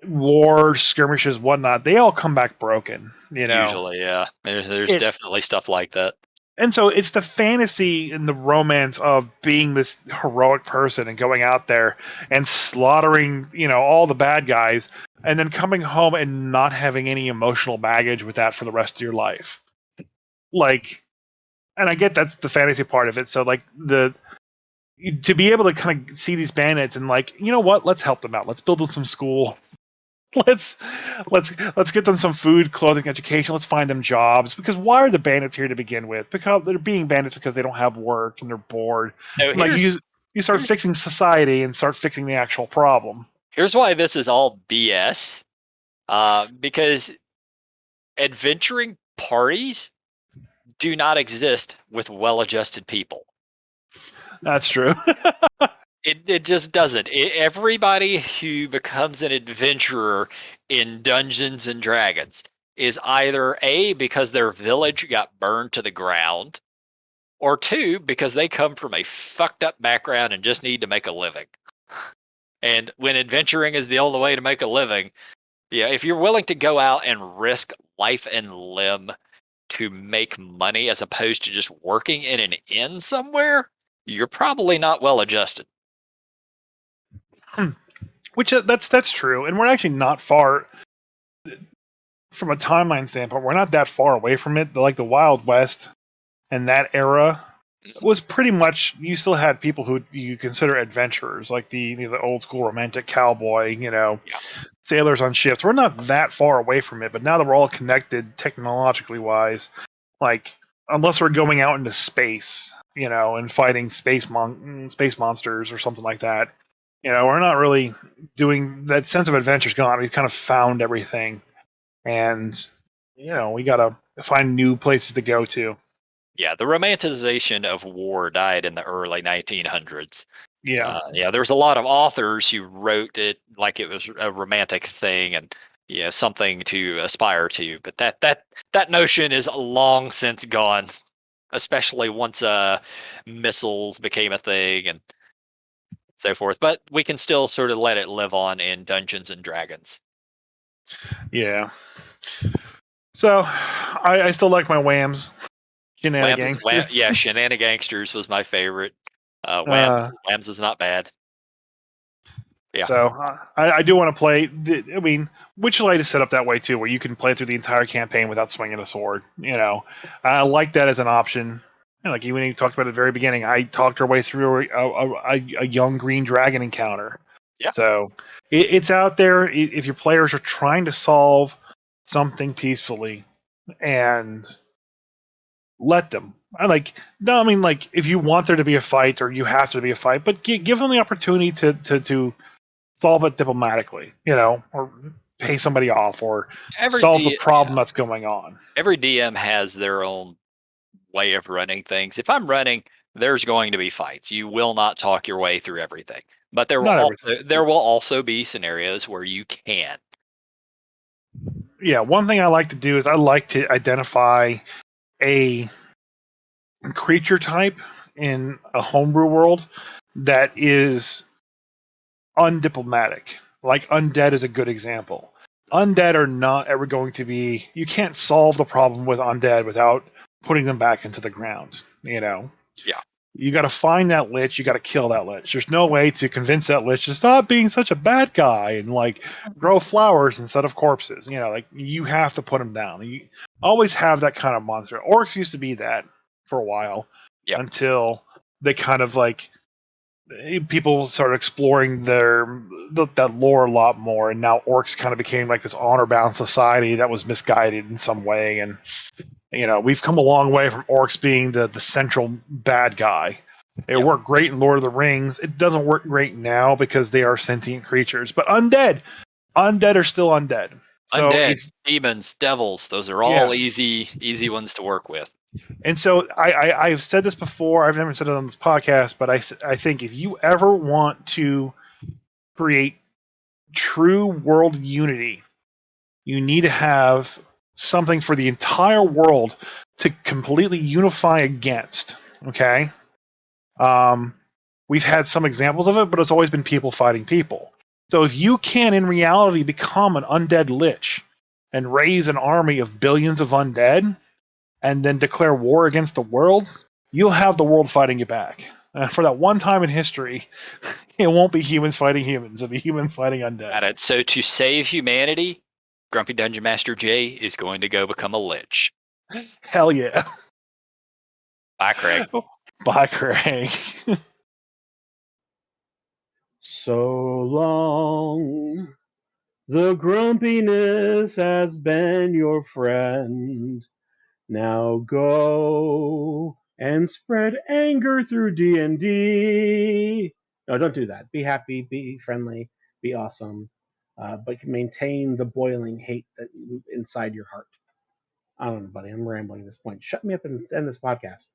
war, skirmishes, whatnot, they all come back broken. Usually, yeah. There's definitely stuff like that. And so it's the fantasy and the romance of being this heroic person and going out there and slaughtering, all the bad guys, and then coming home and not having any emotional baggage with that for the rest of your life. like, and I get that's the fantasy part of it. So like to be able to kind of see these bandits and like, you know what? Let's help them out. Let's build them some school. Let's let's get them some food, clothing, education. Let's find them jobs. Because why are the bandits here to begin with? Because they're being bandits because they don't have work and they're bored. No, And like you start fixing society and start fixing the actual problem. here's why this is all BS. Because adventuring parties do not exist with well-adjusted people. That's true. It just doesn't. Everybody who becomes an adventurer in Dungeons and Dragons is either A, because their village got burned to the ground, or two, because they come from a fucked up background and just need to make a living. And when adventuring is the only way to make a living, yeah, if you're willing to go out and risk life and limb to make money as opposed to just working in an inn somewhere, you're probably not well adjusted. Which that's true, and we're actually not far from a timeline standpoint. We're not that far away from it. Like the Wild West and that era was pretty much, you still had people who you consider adventurers, like the old school romantic cowboy, sailors on ships. We're not that far away from it, but now that we're all connected technologically wise, like unless we're going out into space, and fighting space monsters or something like that, we're not really doing that. Sense of adventure's gone. We've kind of found everything, and we gotta find new places to go to. Yeah, the romanticization of war died in the early 1900s. Yeah. There's a lot of authors who wrote it like it was a romantic thing and something to aspire to, but that notion is long since gone, especially once missiles became a thing and so forth. But we can still sort of let it live on in Dungeons and Dragons. Yeah. So I still like my whams. Shenanigangsters. Shenanigangsters was my favorite. Whams is not bad. Yeah. So I do want to play. I mean, Witchlight is set up that way too, where you can play through the entire campaign without swinging a sword. I like that as an option. Like when you talked about at the very beginning, I talked our way through a young green dragon encounter. Yeah. So it's out there. If your players are trying to solve something peacefully, and let them. If you want there to be a fight or you have to be a fight, but give them the opportunity to solve it diplomatically, or pay somebody off or solve the problem that's going on. Every DM has their own way of running things. If I'm running, there's going to be fights. You will not talk your way through everything, but there will also be scenarios where you can. Yeah, one thing I like to do is I like to identify a creature type in a homebrew world that is undiplomatic. Like undead is a good example. Undead are not ever going to be. You can't solve the problem with undead without putting them back into the ground. Yeah. You got to find that lich. You got to kill that lich. There's no way to convince that lich to stop being such a bad guy and like grow flowers instead of corpses. You have to put him down. You always have that kind of monster. Orcs used to be that for a while until they kind of like people started exploring that lore a lot more, and now orcs kind of became like this honor-bound society that was misguided in some way. And we've come a long way from orcs being the central bad guy. It worked great in Lord of the Rings. It doesn't work great now because they are sentient creatures. But undead are still undead. So undead, demons, devils, those are all easy ones to work with. And so I've said this before. I've never said it on this podcast, but I think if you ever want to create true world unity, you need to have something for the entire world to completely unify against. Okay? We've had some examples of it, but it's always been people fighting people. So if you can, in reality, become an undead lich and raise an army of billions of undead, and then declare war against the world, you'll have the world fighting you back. And for that one time in history, it won't be humans fighting humans. It'll be humans fighting undead. So to save humanity, Grumpy Dungeon Master Jay is going to go become a lich. Hell yeah. Bye, Craig. Bye, Craig. So long. The grumpiness has been your friend. Now go and spread anger through D&D. No, don't do that. Be happy, be friendly, be awesome, but maintain the boiling hate that inside your heart. I don't know, buddy. I'm rambling at this point. Shut me up and end this podcast.